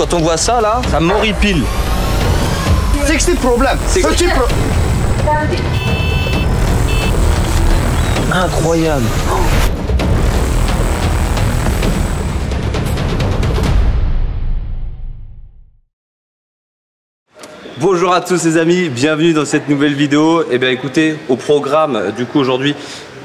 Quand on voit ça là, ça m'horripile. 60 problème. Incroyable. Bonjour à tous les amis, bienvenue dans cette nouvelle vidéo. Et bien écoutez, au programme du coup aujourd'hui,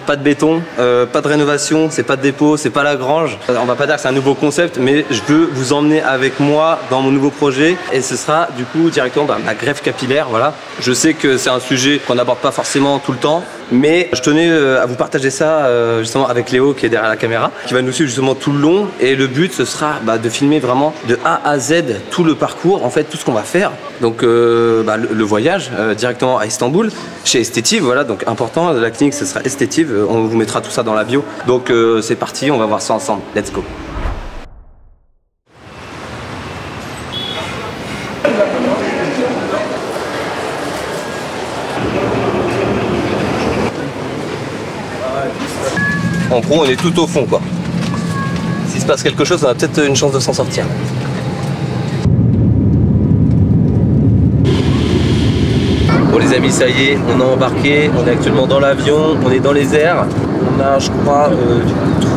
pas de béton, pas de rénovation, c'est pas de dépôt, c'est pas la grange. On va pas dire que c'est un nouveau concept, mais je veux vous emmener avec moi dans mon nouveau projet et ce sera du coup directement ma greffe capillaire. Voilà. Je sais que c'est un sujet qu'on n'aborde pas forcément tout le temps, mais je tenais à vous partager ça justement avec Léo qui est derrière la caméra, qui va nous suivre justement tout le long. Et le but ce sera de filmer vraiment de A à Z tout le parcours, en fait tout ce qu'on va faire. Donc le voyage directement à Istanbul chez Estetiv, voilà, donc important, la clinique ce sera Estetiv, on vous mettra tout ça dans la bio. Donc c'est parti, on va voir ça ensemble, let's go. En pro, on est tout au fond, quoi. S'il se passe quelque chose, on a peut-être une chance de s'en sortir. Bon les amis, ça y est, on a embarqué, on est actuellement dans l'avion, on est dans les airs. On a, je crois,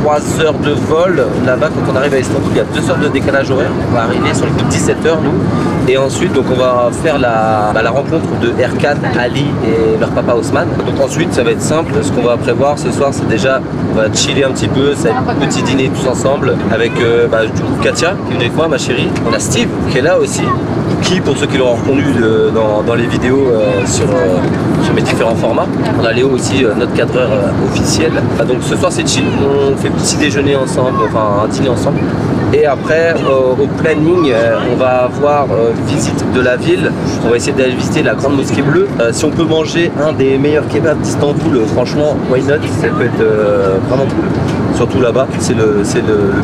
3 heures de vol. Là-bas, quand on arrive à Istanbul, il y a 2 heures de décalage horaire. On va arriver sur les coups de 17 heures, nous. Et ensuite, donc, on va faire la rencontre de Erkan, Ali et leur papa Osman. Donc ensuite, ça va être simple. Ce qu'on va prévoir ce soir, c'est déjà, on va chiller un petit peu, ça va être un petit dîner tous ensemble avec du coup, Katia, qui est avec moi, ma chérie. On a Steve, qui est là aussi. Qui, pour ceux qui l'auront reconnu dans les vidéos sur mes différents formats. On a Léo aussi, notre cadreur officiel. Donc ce soir c'est chill, on fait petit déjeuner ensemble, enfin un dîner ensemble. Et après au planning, on va avoir visite de la ville. On va essayer d'aller visiter la grande mosquée bleue. Si on peut manger un des meilleurs kebabs d'Istanbul, franchement, why not? Ça peut être vraiment cool. Surtout là-bas, c'est le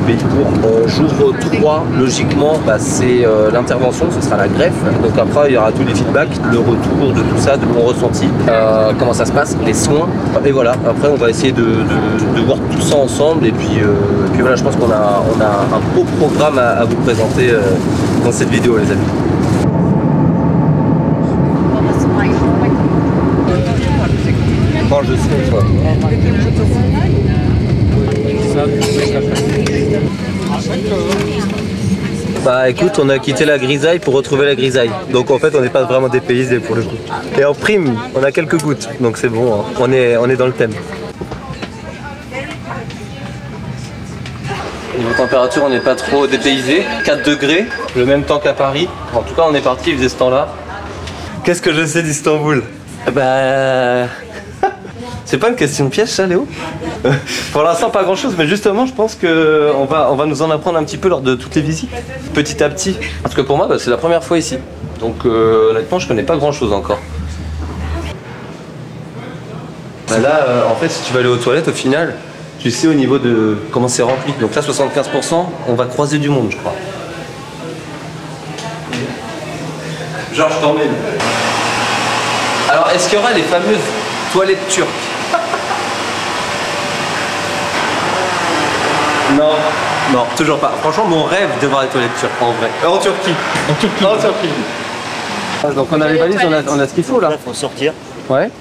pays pour. Jour 3, logiquement, c'est l'intervention, ce sera la greffe. Donc après, il y aura tous les feedbacks, le retour de tout ça, de mon ressenti, comment ça se passe, les soins. Et voilà, après, on va essayer de voir tout ça ensemble. Et puis voilà, je pense qu'on a un beau programme à vous présenter dans cette vidéo, les amis. Quand je serai, toi. Bah écoute, on a quitté la grisaille pour retrouver la grisaille. Donc en fait on n'est pas vraiment dépaysé pour le coup. Et en prime, on a quelques gouttes, donc c'est bon, hein. On est dans le thème. Niveau température, on n'est pas trop dépaysé. 4 degrés, le même temps qu'à Paris. En tout cas on est parti, il faisait ce temps-là. Qu'est-ce que je sais d'Istanbul? C'est pas une question de piège ça, Léo? Pour l'instant pas grand chose, mais justement je pense qu'on va nous en apprendre un petit peu lors de toutes les visites, petit à petit. Parce que pour moi c'est la première fois ici, donc honnêtement je connais pas grand chose encore. Là en fait si tu vas aller aux toilettes au final, tu sais au niveau de comment c'est rempli. Donc là 75%, on va croiser du monde je crois. Genre je t'emmène. Alors est-ce qu'il y aura les fameuses toilettes turques? Non, non, toujours pas. Franchement, mon rêve de voir les toilettes turques, en vrai. En Turquie. En Turquie. En Turquie. Donc on a les valises, on a ce qu'il faut là. Il faut sortir. Ouais.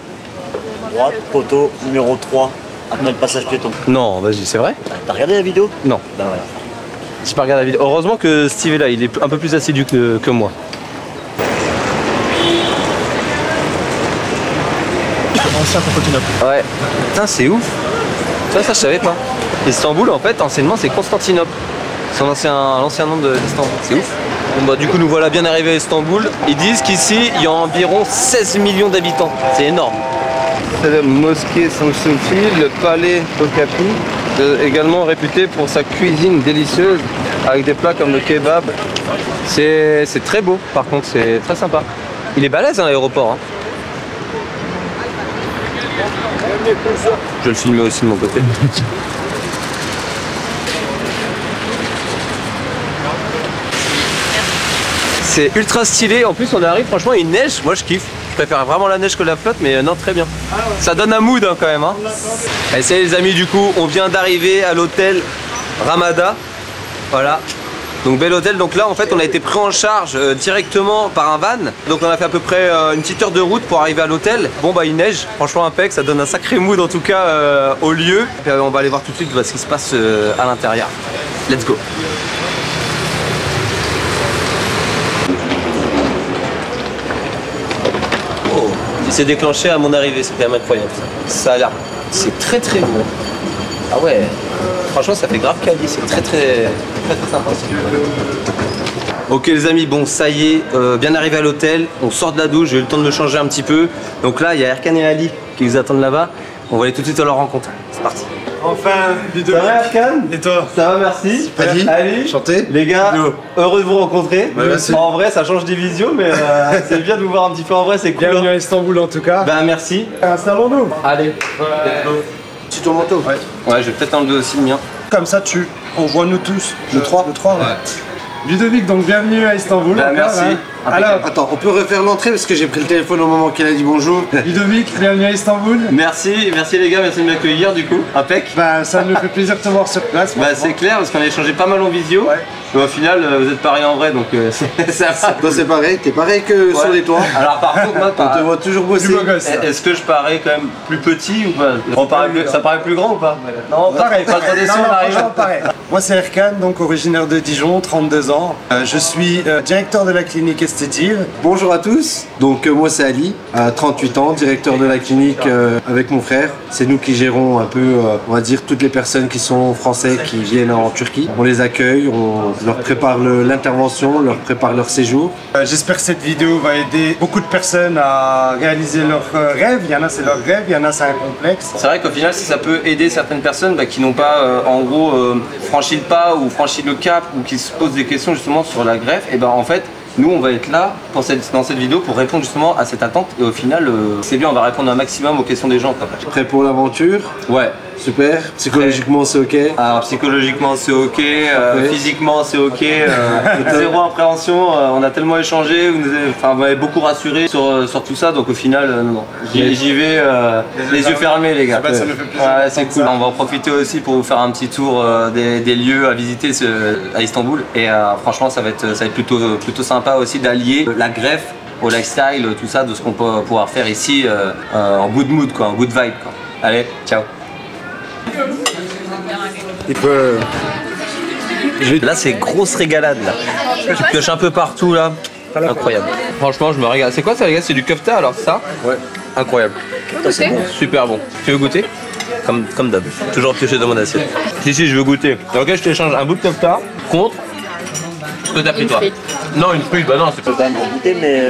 Droite, poteau, numéro 3, après le passage piéton. Non, vas-y, c'est vrai? T'as regardé la vidéo? Non. Ben voilà. J'ai pas regardé la vidéo. Heureusement que Steve est là, il est un peu plus assidu que moi. Ancien Constantinople. Ouais. Putain, c'est ouf. Ça je savais pas. Istanbul, en fait, anciennement, c'est Constantinople. C'est l'ancien nom d'Istanbul. C'est ouf. Bon, du coup, nous voilà bien arrivés à Istanbul. Ils disent qu'ici, il y a environ 16 millions d'habitants. C'est énorme. C'est la mosquée Saint-Sophie, le palais Topkapi, également réputé pour sa cuisine délicieuse, avec des plats comme le kebab. C'est très beau, par contre, c'est très sympa. Il est balèze, hein, l'aéroport. Hein. Je vais le filmer aussi de mon côté. C'est ultra stylé, en plus on arrive, franchement il neige, moi je kiffe. Je préfère vraiment la neige que la flotte, mais non, très bien. Ça donne un mood hein, quand même. Hein. Allez, salut les amis, du coup on vient d'arriver à l'hôtel Ramada. Voilà. Donc bel hôtel, donc là en fait on a été pris en charge directement par un van. Donc on a fait à peu près une petite heure de route pour arriver à l'hôtel. Bon bah il neige, franchement impec, ça donne un sacré mood en tout cas au lieu. Et puis, on va aller voir tout de suite ce qui se passe à l'intérieur. Let's go. Oh, il s'est déclenché à mon arrivée, c'est quand même incroyable ça. Ça a l'air, c'est très très beau. Ah ouais, franchement ça fait grave quali, c'est très sympa. Ok les amis, bon ça y est, bien arrivé à l'hôtel, on sort de la douche, j'ai eu le temps de me changer un petit peu. Donc là il y a Erkan et Ali qui nous attendent là-bas, on va aller tout de suite à leur rencontre, c'est parti. Enfin, vidéo. Ça va Erkan? Et toi? Ça va, merci. Ali, Ali, chanté. Les gars, heureux de vous rencontrer. Ouais, merci. En vrai ça change des visios mais c'est bien de vous voir un petit peu en vrai, c'est cool. Bienvenue à Istanbul en tout cas. Ben merci. Installons-nous. Allez. Tu ton manteau. Ouais, je vais peut-être enlever aussi le mien. Comme ça, on voit nous tous. Le 3. Le 3, ouais. Ludovic, donc bienvenue à Istanbul. Bah, encore, merci. Hein. Alors, Attends, on peut refaire l'entrée parce que j'ai pris le téléphone au moment qu'il a dit bonjour. Ludovic, bienvenue à Istanbul. Merci les gars, merci de m'accueillir du coup. Impec. Bah, ça nous fait plaisir de te voir sur place. Bah c'est clair parce qu'on a échangé pas mal en visio. Ouais. Mais au final vous êtes pareil en vrai donc ça va. Toi c'est pareil, t'es pareil que sur les toits. Alors par contre moi On te voit toujours bosser. Plus beau gosse. est-ce que je parais quand même plus petit ou pas? Ça paraît plus grand ou pas? Non, Pareil, pas trop déçu, on arrive. franchement, pareil. Moi c'est Erkan, donc originaire de Dijon, 32 ans. Je suis directeur de la clinique Estetive. Bonjour à tous, donc moi c'est Ali, à 38 ans, directeur de la clinique avec mon frère. C'est nous qui gérons un peu, on va dire, toutes les personnes qui sont français qui viennent en Turquie. On les accueille, on leur prépare l'intervention, on leur prépare leur séjour. J'espère que cette vidéo va aider beaucoup de personnes à réaliser leurs rêves. Il y en a c'est leur rêve, il y en a c'est un complexe. C'est vrai qu'au final si ça peut aider certaines personnes qui n'ont pas en gros franchi le pas ou franchi le cap ou qui se posent des questions justement sur la greffe, et ben en fait nous on va être là dans cette vidéo pour répondre justement à cette attente et au final c'est bien, on va répondre un maximum aux questions des gens quoi. Prêt pour l'aventure? Ouais. Super, psychologiquement c'est ok. Alors psychologiquement c'est ok, physiquement c'est ok, zéro appréhension, on a tellement échangé, vous m'avez beaucoup rassuré sur tout ça donc au final non. J'y vais les yeux fermés les gars. Ça me fait plaisir. Ouais, c'est cool. On va en profiter aussi pour vous faire un petit tour des lieux à visiter à Istanbul et franchement ça va être plutôt sympa aussi d'allier la greffe au lifestyle, tout ça, de ce qu'on peut pouvoir faire ici en good mood quoi, en good vibe quoi. Allez, ciao. Là c'est grosse régalade là. Tu pioches un peu partout là. Incroyable. Franchement je me régale. C'est quoi ça les gars? C'est du kefta alors ça? Ouais. Incroyable. C'est bon. Super bon. Tu veux goûter? Comme d'hab. Toujours pioché dans mon assiette. Si je veux goûter. Ok je t'échange un bout de kefta contre ce que t'as pris toi. Non une frite, bah non c'est pas Quand même pour goûter, mais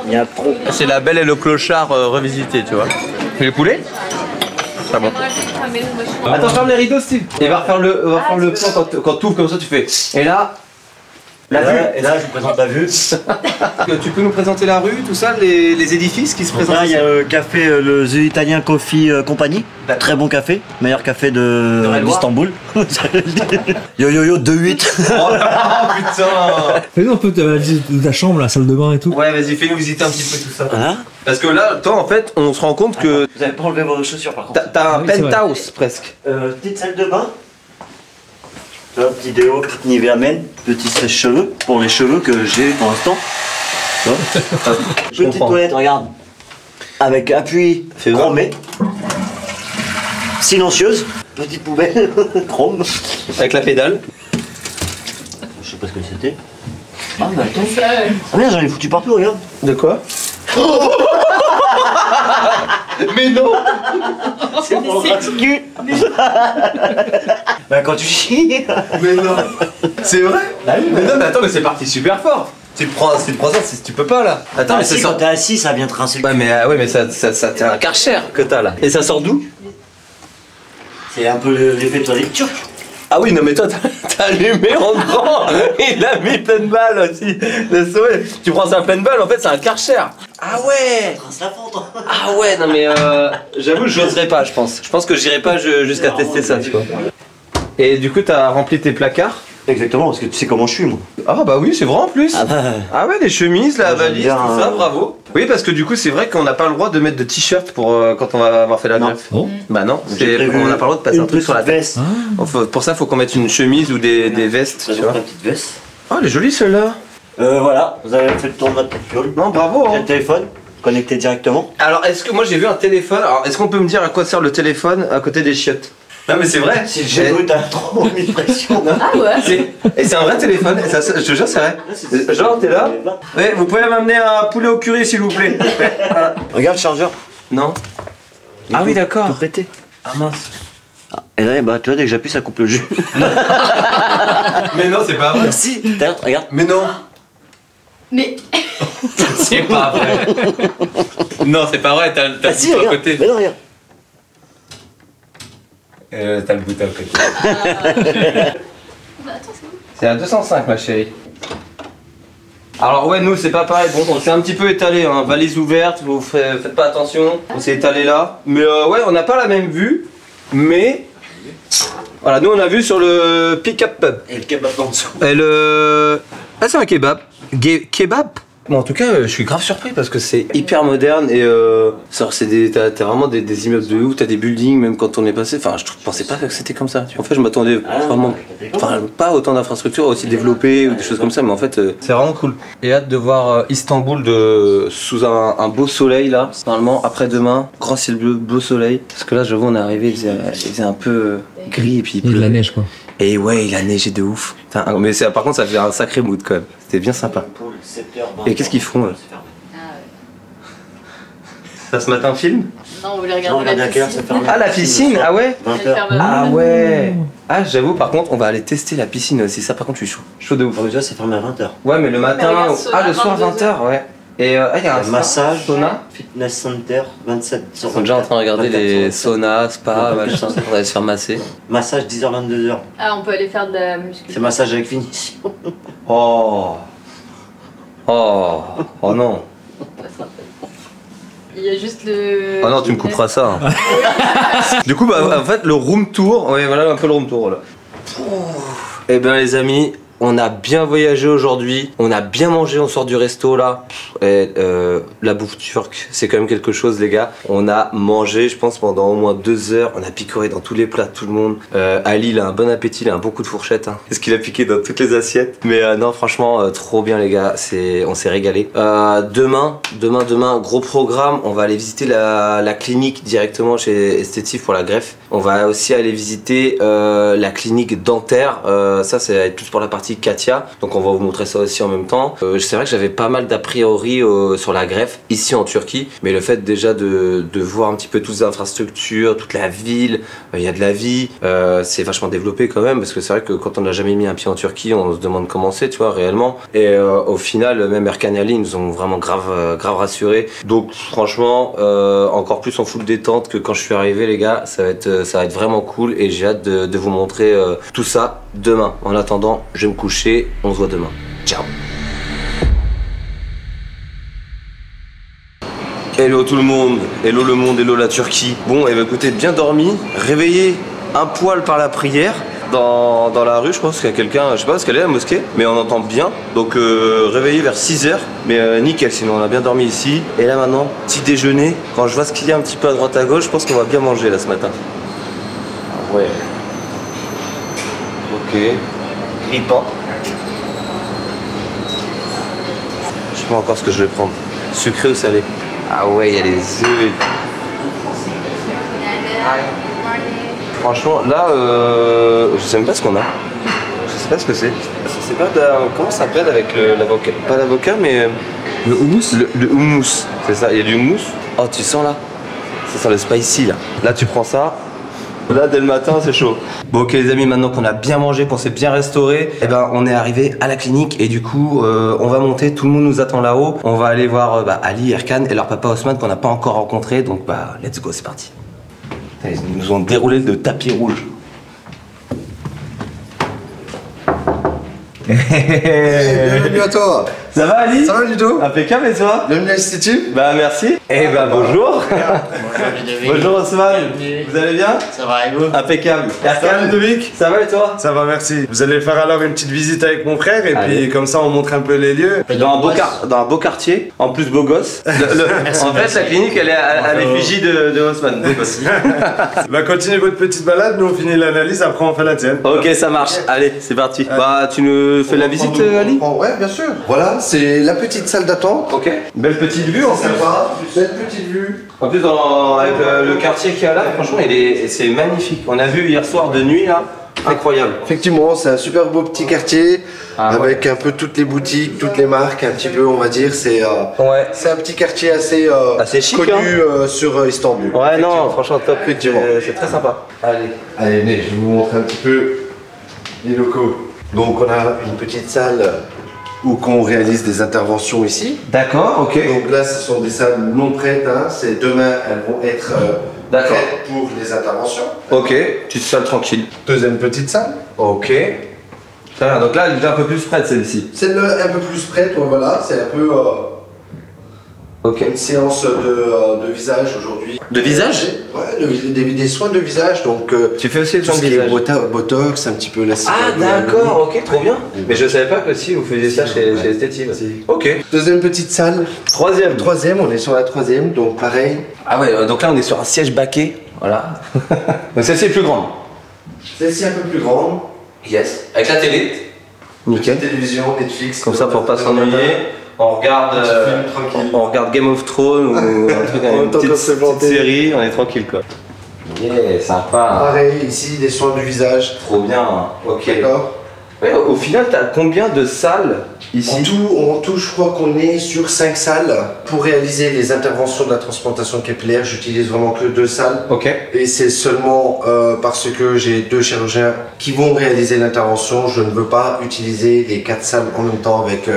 il y a trop. C'est la Belle et le Clochard revisité tu vois. Et le poulet? Pas bon. Attends, ferme les rideaux, Steve. Et va refaire le plan quand tu ouvres comme ça, tu fais. Et là, la vue. Et là, je vous présente la vue. Tu peux nous présenter la rue, tout ça, les édifices qui se présentent Là, il y ici. a le café, le The Italian Coffee Company. D'accord. Très bon café, meilleur café Rennes-Loire. d'Istanbul. Yo yo yo 2-8. Oh putain. Fais-nous un peu ta chambre, la salle de bain et tout. Ouais, vas-y, fais-nous visiter un petit peu tout ça. Voilà. Parce que là, toi, en fait, on se rend compte que Vous avez pas enlevé vos chaussures par contre. t'as un oui, c'est vrai. penthouse presque. Petite salle de bain. Là, petit déo, petite Nivea Men, petit sèche-cheveux pour les cheveux que j'ai pour l'instant. Petite comprends. toilette, regarde. Avec appui Fais voir. chromé. Silencieuse. Petite poubelle chrome. Avec la pédale. Je sais pas ce que c'était. Ah mais attends. Ah merde, j'en ai foutu partout, regarde. De quoi? Mais non. C'est pour le ras-cul. Bah quand tu chies. Mais non. C'est vrai? Mais non, mais attends, mais c'est parti super fort. Tu te prends ça, tu peux pas là. Attends, mais ça Assis, sort. quand t'es assis, ça vient te rincer le cul. Ouais, mais ça t'es un Karcher que t'as là. Et ça sort d'où? C'est un peu l'effet toilette turc. Ah oui, non, mais toi, t'as allumé en grand. Il a mis pleine balle aussi. Laisse tomber. Tu prends ça à pleine balle, en fait, c'est un Karcher. Ah ouais. Rince la fente. Ah ouais, non, mais j'avoue, j'oserais pas, je pense. Je pense que j'irai pas jusqu'à tester ça, tu vois. Et du coup, t'as rempli tes placards. Exactement, parce que tu sais comment je suis, moi. Ah bah oui, c'est vrai en plus. Ah bah... Ah ouais, les chemises, la Moi, j'aime valise, bien, tout ça, bravo. Oui, parce que du coup, c'est vrai qu'on n'a pas le droit de mettre de t-shirt pour quand on va avoir fait la Non. greffe. Oh. Bah non, J'ai prévu on n'a pas le droit de passer un truc sur la tête. veste. Pour ça, faut qu'on mette une chemise ou des vestes, tu vois. Une petite veste. Ah, elle est jolie celle-là. Voilà, vous avez fait le tour de ma petite fiole. Non, bravo. J'ai Hein. le téléphone, connecté directement. Alors, est-ce que moi j'ai vu un téléphone? Alors, est-ce qu'on peut me dire à quoi sert le téléphone à côté des chiottes? Non, mais c'est vrai. Si j'ai vu, t'as trop mis de pression. Ah ouais. Et c'est un vrai téléphone. Et ça, je te jure, c'est vrai. Genre, t'es là. Ouais, vous pouvez m'amener un poulet au curry, s'il vous plaît. Voilà. Regarde le chargeur. Non. Ah oui, d'accord. Tout pété. Ah mince. Et là, bah, tu vois, dès que j'appuie, ça coupe le jus. Mais non, c'est pas vrai. Si, regarde. Mais non. Mais C'est pas vrai. Non, c'est pas vrai. T'as le Ah si, bouton à regarde. côté. Mais non, regarde. T'as le bouton à côté. bah, attends, c'est où? C'est à 205, ma chérie. Alors ouais, nous c'est pas pareil, bon on s'est un petit peu étalé, hein. Valise ouverte, vous faites pas attention, on s'est étalé là. Mais ouais, on n'a pas la même vue, mais... Voilà, nous on a vu sur le pick-up pub. Et le kebab en dessous. Et le... Ah c'est un kebab. Kebab. Bon, en tout cas, je suis grave surpris parce que c'est hyper moderne et t'as vraiment des immeubles de ouf, t'as des buildings même quand on est passé. Enfin, je pensais pas que c'était comme ça. En fait, je m'attendais vraiment, enfin, pas autant d'infrastructures aussi développées ou des choses comme ça, mais en fait, c'est vraiment cool. J'ai hâte de voir Istanbul sous un beau soleil là. Normalement, après-demain, grand ciel bleu, beau soleil. Parce que là, j'avoue, on est arrivé, il faisait un peu gris et puis Il y a de la neige quoi. Et ouais, il a neigé de ouf. Putain, mais par contre, ça fait un sacré mood quand même. C'était bien sympa. Et qu'est-ce qu'ils font là? Ça se matin un film? Non, on voulait Non, regarder regarde à la quelle heure ça piscine. ferme. Ah, la piscine? Ah ouais? 20h. Ah ouais. Ah, j'avoue, par contre, on va aller tester la piscine aussi. Ça, par contre, je suis chaud. Chaud de ouf. Déjà, c'est fermé à 20h. Ouais, mais le matin. regarde, sauna, Ah, le soir, 20h, ouais. Et il y a un Massage, sauna. fitness center, 27 Ils sont déjà en train de regarder 24 les sur 24. saunas, spa, machin. On va aller se faire masser. Massage 10h, 22h. Ah, on peut aller faire de la muscu. C'est massage avec finition. Oh. Oh. Oh non. Il y a juste le. Oh non, tu me couperas ça. Hein. Du coup, bah, en fait, le room tour, ouais, voilà un peu le room tour là. Eh bien, les amis, on a bien voyagé aujourd'hui, on a bien mangé, on sort du resto là. Et, la bouffe turque, c'est quand même quelque chose, les gars. On a mangé, je pense, pendant au moins 2 heures. On a picoré dans tous les plats, tout le monde. Ali, il a un bon appétit, il a un bon coup de fourchette. Hein. Parce qu'il a piqué dans toutes les assiettes. Mais non, franchement, trop bien, les gars. On s'est régalé. Demain, gros programme. On va aller visiter la clinique directement chez Estetif pour la greffe. On va aussi aller visiter la clinique dentaire. Ça, c'est plus pour la partie Katia. Donc, on va vous montrer ça aussi en même temps. C'est vrai que j'avais pas mal d'a priori sur la greffe ici en Turquie, mais le fait déjà de voir un petit peu toutes les infrastructures, toute la ville, il y a de la vie, c'est vachement développé quand même, parce que c'est vrai que quand on n'a jamais mis un pied en Turquie, on se demande comment c'est, tu vois, réellement. Et au final, même Erkan et Ali nous ont vraiment grave rassurés. Donc franchement, encore plus en full détente que quand je suis arrivé, les gars, ça va être vraiment cool et j'ai hâte de vous montrer tout ça demain. En attendant, je vais me coucher, on se voit demain. Ciao. Hello tout le monde, hello le monde, hello la Turquie. Bon, et bah écoutez, bien dormi, réveillé un poil par la prière dans la rue, je pense qu'il y a quelqu'un, je sais pas parce qu'elle est la mosquée, mais on entend bien. Donc réveillé vers 6h, mais nickel, sinon on a bien dormi ici. Et là maintenant, petit déjeuner, quand je vois ce qu'il y a un petit peu à droite à gauche, je pense qu'on va bien manger là ce matin. Ah ouais. Ok. Ripan. Je sais pas encore ce que je vais prendre. Sucré ou salé? Ah ouais, il y a les œufs. Franchement, là, je sais même pas ce qu'on a. Je sais pas ce que c'est. C'est pas comment ça s'appelle avec l'avocat? Pas l'avocat, mais Le houmous. le houmous. C'est ça. Il y a du houmous. Oh, tu sens là? Ça sent le spicy là. Là, tu prends ça. Là, dès le matin, c'est chaud. Bon, ok les amis, maintenant qu'on a bien mangé, qu'on s'est bien restauré, eh ben, on est arrivé à la clinique et du coup, on va monter, tout le monde nous attend là-haut. On va aller voir Ali, Erkan et leur papa Osman qu'on n'a pas encore rencontré, donc bah, let's go, c'est parti. Ils nous ont déroulé le tapis rouge. Bienvenue à toi. Ça va Ali? Ça va Ludo? Impeccable et toi? Bienvenue à l'Institut. Bah merci. Eh bah bonjour. Bonjour Osman. Vous allez bien? Ça va et vous? Impeccable. Ça va Ludovic? Ça va et toi? Ça va, merci. Vous allez faire alors une petite visite avec mon frère et Allez. puis comme ça on montre un peu les lieux. Dans un beau quartier, en plus beau gosse. En fait la clinique elle est à l'effigie de Osman. Beau gosse. Bah continuez votre petite balade, nous on finit l'analyse, après on fait la tienne. Ok ça marche. Allez c'est parti. Bah tu nous fais la visite Ali? Ouais, bien sûr. Voilà, c'est la petite salle d'attente. Ok. Belle petite vue en plus. Sympa, belle petite vue. En plus avec le quartier qu'il y a là, franchement c'est magnifique. On a vu hier soir de nuit là. Incroyable. Effectivement, c'est un super beau petit quartier Ah, avec un peu toutes les boutiques, toutes les marques, un petit peu, on va dire. C'est Ouais. un petit quartier assez, Assez chic, connu sur Istanbul. Ouais non franchement top. Effectivement. C'est très sympa. Allez. Allez, venez, je vais vous montrer un petit peu les locaux. Donc, on a une petite salle où on réalise des interventions ici. D'accord, ok. Donc là, ce sont des salles non prêtes. Hein. C'est demain, elles vont être D'accord. prêtes pour les interventions. Ok, petite salle tranquille. Deuxième petite salle. Ok. Très bien, donc là elle est déjà un peu plus près de celle-ci. Celle-là un peu plus prête, donc voilà, c'est un peu Ok. une séance de visage aujourd'hui. De visage? Ouais, des soins de visage, donc Tu fais aussi le tout soin ce de qui est visage? botox, un petit peu la Ah d'accord, ok, trop bien. Mais je savais pas que si vous faisiez ça chez Esthétique. Ok. Deuxième petite salle. Troisième. Troisième, on est sur la troisième, donc pareil. Ah ouais, donc là on est sur un siège baquet. Voilà. Donc celle-ci est plus grande. Celle-ci un peu plus grande. Yes. Avec la télé. Nickel. Télévision, Netflix. Comme ça pour pas s'ennuyer. On regarde, tranquille. on regarde Game of Thrones ou un truc, En même une temps qu'on se petite planter. série, on est tranquille quoi. Yeah, sympa. Pareil, ici, des soins du visage. Trop bien. Ok. D'accord. Ouais, au final, t'as combien de salles ici? En tout, je crois qu'on est sur 5 salles. Pour réaliser les interventions de la transplantation capillaire, j'utilise vraiment que 2 salles. Ok. Et c'est seulement parce que j'ai 2 chirurgiens qui vont réaliser l'intervention. Je ne veux pas utiliser les 4 salles en même temps avec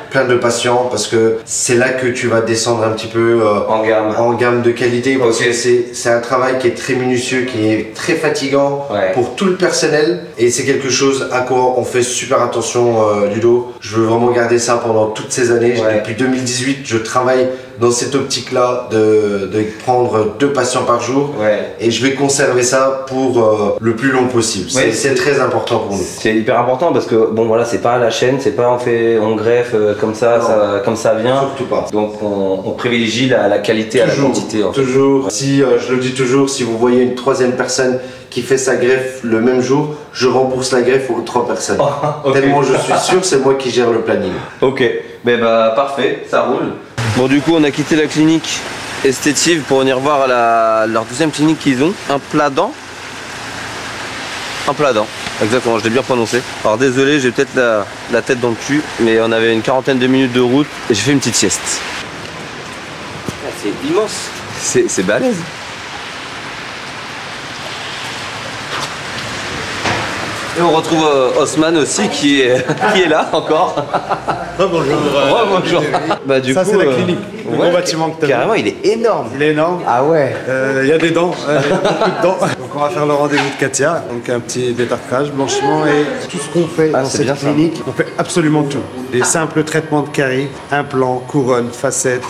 plein de patients parce que c'est là que tu vas descendre un petit peu en gamme de qualité parce Ok. que c'est un travail qui est très minutieux, qui est très fatigant Ouais. pour tout le personnel et c'est quelque chose à quoi on fait super attention Ludo. Je veux vraiment garder ça pendant toutes ces années. Ouais. Depuis 2018, je travaille dans cette optique-là de prendre 2 patients par jour Ouais. et je vais conserver ça pour le plus long possible. Ouais, C'est très important pour nous. C'est hyper important parce que bon voilà, c'est pas à la chaîne, c'est pas on greffe comme ça, Non. comme ça vient. Surtout pas. Donc on privilégie la qualité à la quantité. En fait. Toujours. Si je le dis toujours, si vous voyez une 3e personne qui fait sa greffe le même jour, je rembourse la greffe aux 3 personnes. Ok. Tellement je suis sûr, c'est moi qui gère le planning. Ok, ben bah parfait, ça roule. Bon du coup on a quitté la clinique Esthétive pour venir voir leur deuxième clinique qu'ils ont, un Pladan. Un Pladan, exactement, je l'ai bien prononcé. Alors désolé, j'ai peut-être la tête dans le cul, mais on avait une quarantaine de minutes de route et j'ai fait une petite sieste. Ah, c'est immense, c'est balèze. Et on retrouve Osman aussi qui est là encore. Bonjour. Bonjour. Bah du Ça coup, c'est la clinique, le gros bâtiment que tu as vu. carrément, il est énorme. Il est énorme. Ah ouais. Il y a des dents, beaucoup de dents. Donc on va faire le rendez-vous de Katia, donc un petit détartrage, blanchiment et tout ce qu'on fait dans c'est bien cette ça. clinique, on fait absolument tout. Des simples traitements de caries, implants, couronnes, facettes,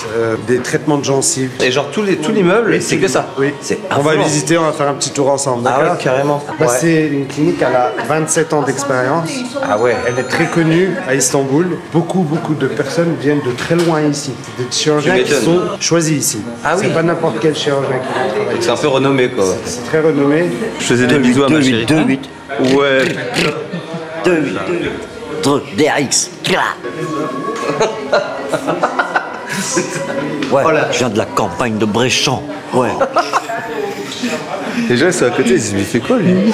des traitements de gencives. Et genre tout l'immeuble, c'est que ça. Oui. C'est On va affolant. visiter, on va faire un petit tour ensemble. Ah D'accord ouais, carrément. Bah, Ouais. C'est une clinique, elle a 27 ans d'expérience. Ah ouais. Elle est très connue à Istanbul. Beaucoup de personnes viennent de très loin ici. Des chirurgiens Tu qui m'étonnes. sont choisis ici. Ah oui. C'est pas n'importe quel chirurgien qui vient travailler. C'est un peu renommé quoi. C'est très renommé. Je faisais des bisous à ma chérie. 2-8. Ouais. 2-8. DRX. Ouais, je viens de la campagne de Bréchamp. Ouais. Les gens ils sont à côté, ils se disent mais il fait quoi lui?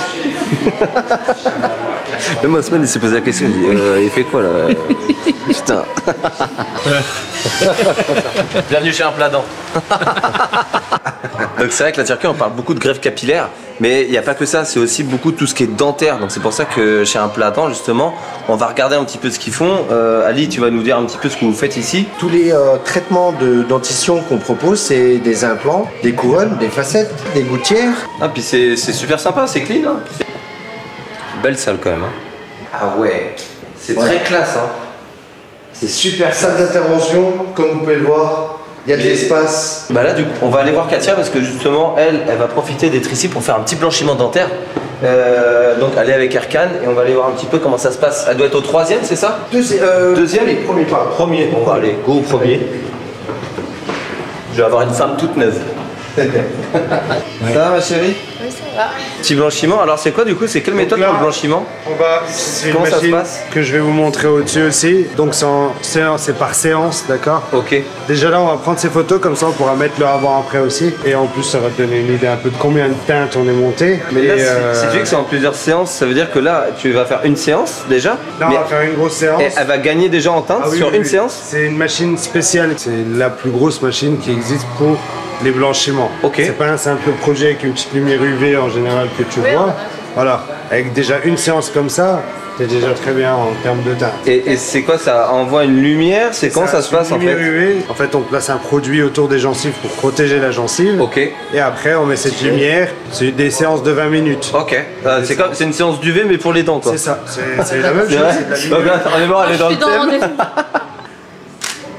Même Osman il s'est posé la question, il dit il fait quoi là? Putain. Bienvenue chez un Pladan. Donc c'est vrai que la Turquie on parle beaucoup de greffe capillaire, mais il n'y a pas que ça, c'est aussi beaucoup tout ce qui est dentaire. Donc c'est pour ça que chez un Pladan justement, on va regarder un petit peu ce qu'ils font. Ali, tu vas nous dire un petit peu ce que vous faites ici. Tous les traitements de dentition qu'on propose, c'est des implants, des couronnes, des facettes, des gouttières. Ah puis c'est super sympa, c'est clean. Hein. Belle salle quand même. Hein. Ah ouais. C'est très classe, hein. C'est super. Salle d'intervention, comme vous pouvez le voir, il y a de l'espace. Bah là, du coup, on va aller voir Katia parce que justement, elle va profiter d'être ici pour faire un petit blanchiment dentaire. Donc, aller avec Erkan et on va aller voir un petit peu comment ça se passe. Elle doit être au 3e, c'est ça? Deuxième et premier pas. Premier. Bon, bah, allez, go au premier. Je vais avoir une femme toute neuve. Ça va, ma chérie? Oui, ça va. Petit blanchiment. Alors, c'est quoi du coup? C'est quelle méthode pour le blanchiment? C'est une Comment ça se machine passe? que je vais vous montrer au-dessus aussi. Donc c'est par séance, d'accord? Ok. Déjà là, on va prendre ces photos, comme ça on pourra mettre le avant-après aussi. Et en plus, ça va te donner une idée un peu de combien de teintes on est monté. Mais là, Et, si tu dis que c'est en plusieurs séances, ça veut dire que là, tu vas faire une séance déjà. là, on va faire une grosse séance. Et elle va gagner déjà en teinte Ah oui, sur oui, une oui. séance. C'est une machine spéciale. C'est la plus grosse machine qui existe pour les blanchiments. Ok. C'est pas un simple projet avec une petite lumière UV en général que tu Oui, on vois. a. Voilà. Avec déjà une séance comme ça, c'est déjà très bien en termes de teinte. Et c'est quoi, ça envoie une lumière? C'est quand ça se passe en Lumière fait? UV. En fait, on place un produit autour des gencives pour protéger la gencive. Ok. Et après, on met cette lumière. C'est des séances de 20 minutes. Ok. C'est une séance d'UV mais pour les dents quoi. C'est ça. C'est la même C'est chose. vrai. C'est de la Donc lumière. là, on est voir, elle est dans le thème.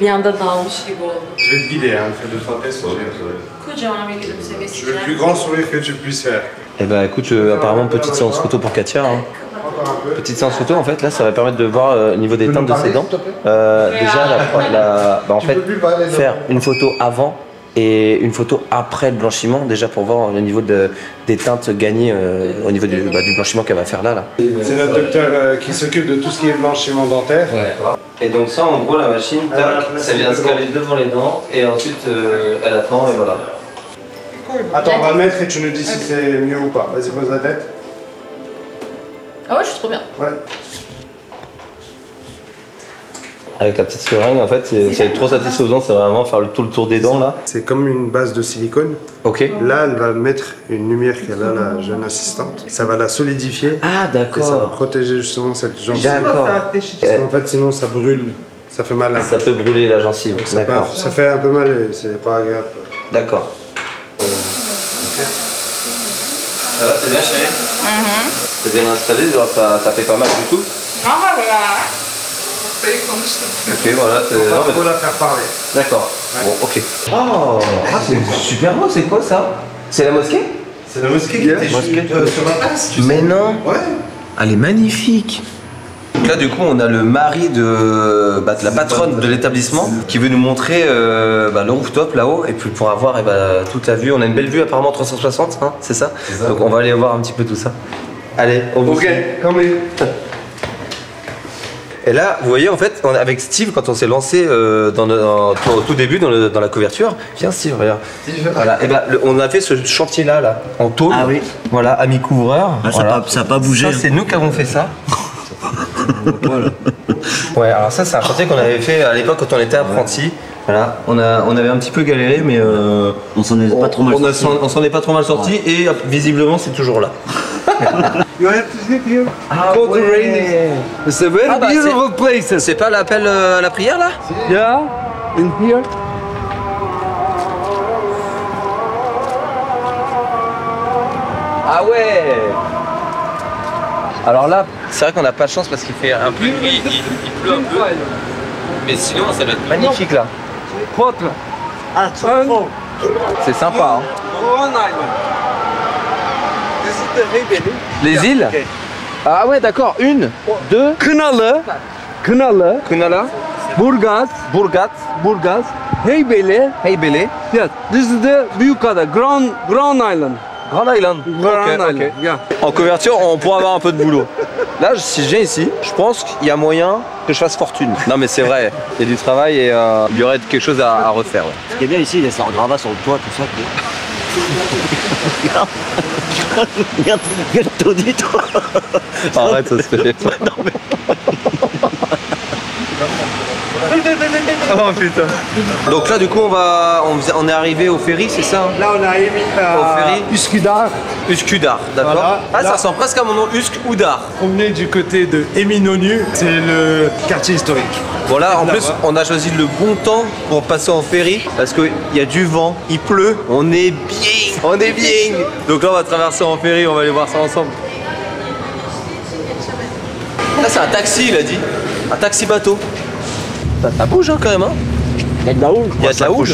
Bir anda dalmış gibi oldu. Je vais te guider, hein. Fais 2-3 tests. Kocaman bir gülümsemesi. Je veux le plus grand sourire que tu puisses faire. Eh ben écoute, apparemment petite séance photo pour Katia. Hein. Petite séance photo en fait, là ça va permettre de voir au niveau des teintes de ses dents. Déjà, en fait, faire une photo avant et une photo après le blanchiment, déjà pour voir le niveau des teintes gagnées au niveau du blanchiment qu'elle va faire là. C'est notre docteur qui s'occupe de tout ce qui est blanchiment dentaire. Et donc ça en gros la machine, tac, ça vient se caler devant les dents et ensuite elle attend et voilà. Attends, on va le mettre et tu nous dis si c'est mieux ou pas. Vas-y, pose la tête. Ah ouais, je suis trop bien. Ouais. Avec la petite seringue en fait, c'est trop satisfaisant, c'est vraiment faire tout le tour des dents là. C'est comme une base de silicone. Ok. Là, elle va mettre une lumière qu'elle a, la jeune assistante. Ça va la solidifier. Ah Et ça va d'accord. protéger justement cette gencive. D'accord. Parce qu'en fait, sinon, ça brûle. Ça fait mal. Ça peut brûler la gencive. D'accord. Ça fait un peu mal et c'est pas agréable. D'accord. Ça va, c'est bien chérie? C'est bien installé, genre ça fait pas mal du tout? Ok, voilà, c'est... On non, va mais- trop la faire parler. D'accord. Bon, ok. Oh, c'est super beau, c'est quoi ça? C'est la mosquée? C'est la mosquée qui était Mosquée. sur la place. Mais non. Ouais. Elle est magnifique. Donc là, du coup, on a le mari de la patronne de l'établissement qui veut nous montrer le rooftop là-haut et puis pour avoir toute la vue. On a une belle vue apparemment 360, hein, c'est ça? Donc on va aller voir un petit peu tout ça. Allez, on vous suit. comme les... Et là, vous voyez, en fait, avec Steve, quand on s'est lancé au tout début dans la couverture, viens Steve, regarde. Voilà, et on a fait ce chantier-là, en tôle. Ah oui. Voilà, à mi-couvreur. Ah, Voilà. ça a pas bougé. Ça, c'est nous qui avons fait ça. Voilà. Ouais, alors ça, c'est un chantier qu'on avait fait à l'époque quand on était apprenti. Voilà, on avait un petit peu galéré, mais On s'en est pas trop mal sorti. on s'en est pas trop mal sorti et visiblement, c'est toujours là. You have to sit here. Ah, ouais. It's a very Ah, bah, beautiful place. C'est pas l'appel à la prière là? Yeah, in here. Ah ouais. Alors là, c'est vrai qu'on n'a pas de chance parce qu'il fait un peu, il pleut un peu. Mais sinon, ça doit être magnifique là. Quatre. Ah, trop. C'est sympa. Hein. One island. This is the Heybeli. Les îles? Ah ouais, d'accord. Une, deux, Kınalı. Kunala, Burgaz. Burgat, Heybeli. Heybeli, Yes. This is the Büyükada. Grand Island. Grand Island. Grand Ok, Island. ok. Yeah. En couverture, on pourra avoir un peu de boulot. Là, si je viens ici, je pense qu'il y a moyen que je fasse fortune. Non mais c'est vrai, il y a du travail et il y aurait quelque chose à refaire. Ouais. Ce qui est bien ici, il y a ça en gravat sur le toit, tout ça. Regarde le taudis, toi. Arrête, ça se fait. Oh putain. Donc là, du coup, on est arrivé au ferry, c'est ça? Là, on a émis Au ferry Üsküdar. Uskudar, d'accord. Voilà. Ah, ça Là- ressemble presque à mon nom, Uskudar. On est du côté de Eminonu, c'est le quartier historique. Bon là, en plus, Là-bas. on a choisi le bon temps pour passer en ferry parce qu'il y a du vent, il pleut, on est bien. Donc là, on va traverser en ferry, on va aller voir ça ensemble. Là, c'est un taxi, il a dit. Un taxi bateau. Ça bouge hein, quand même. Hein. Il y a de la houle. Il y a de la houle.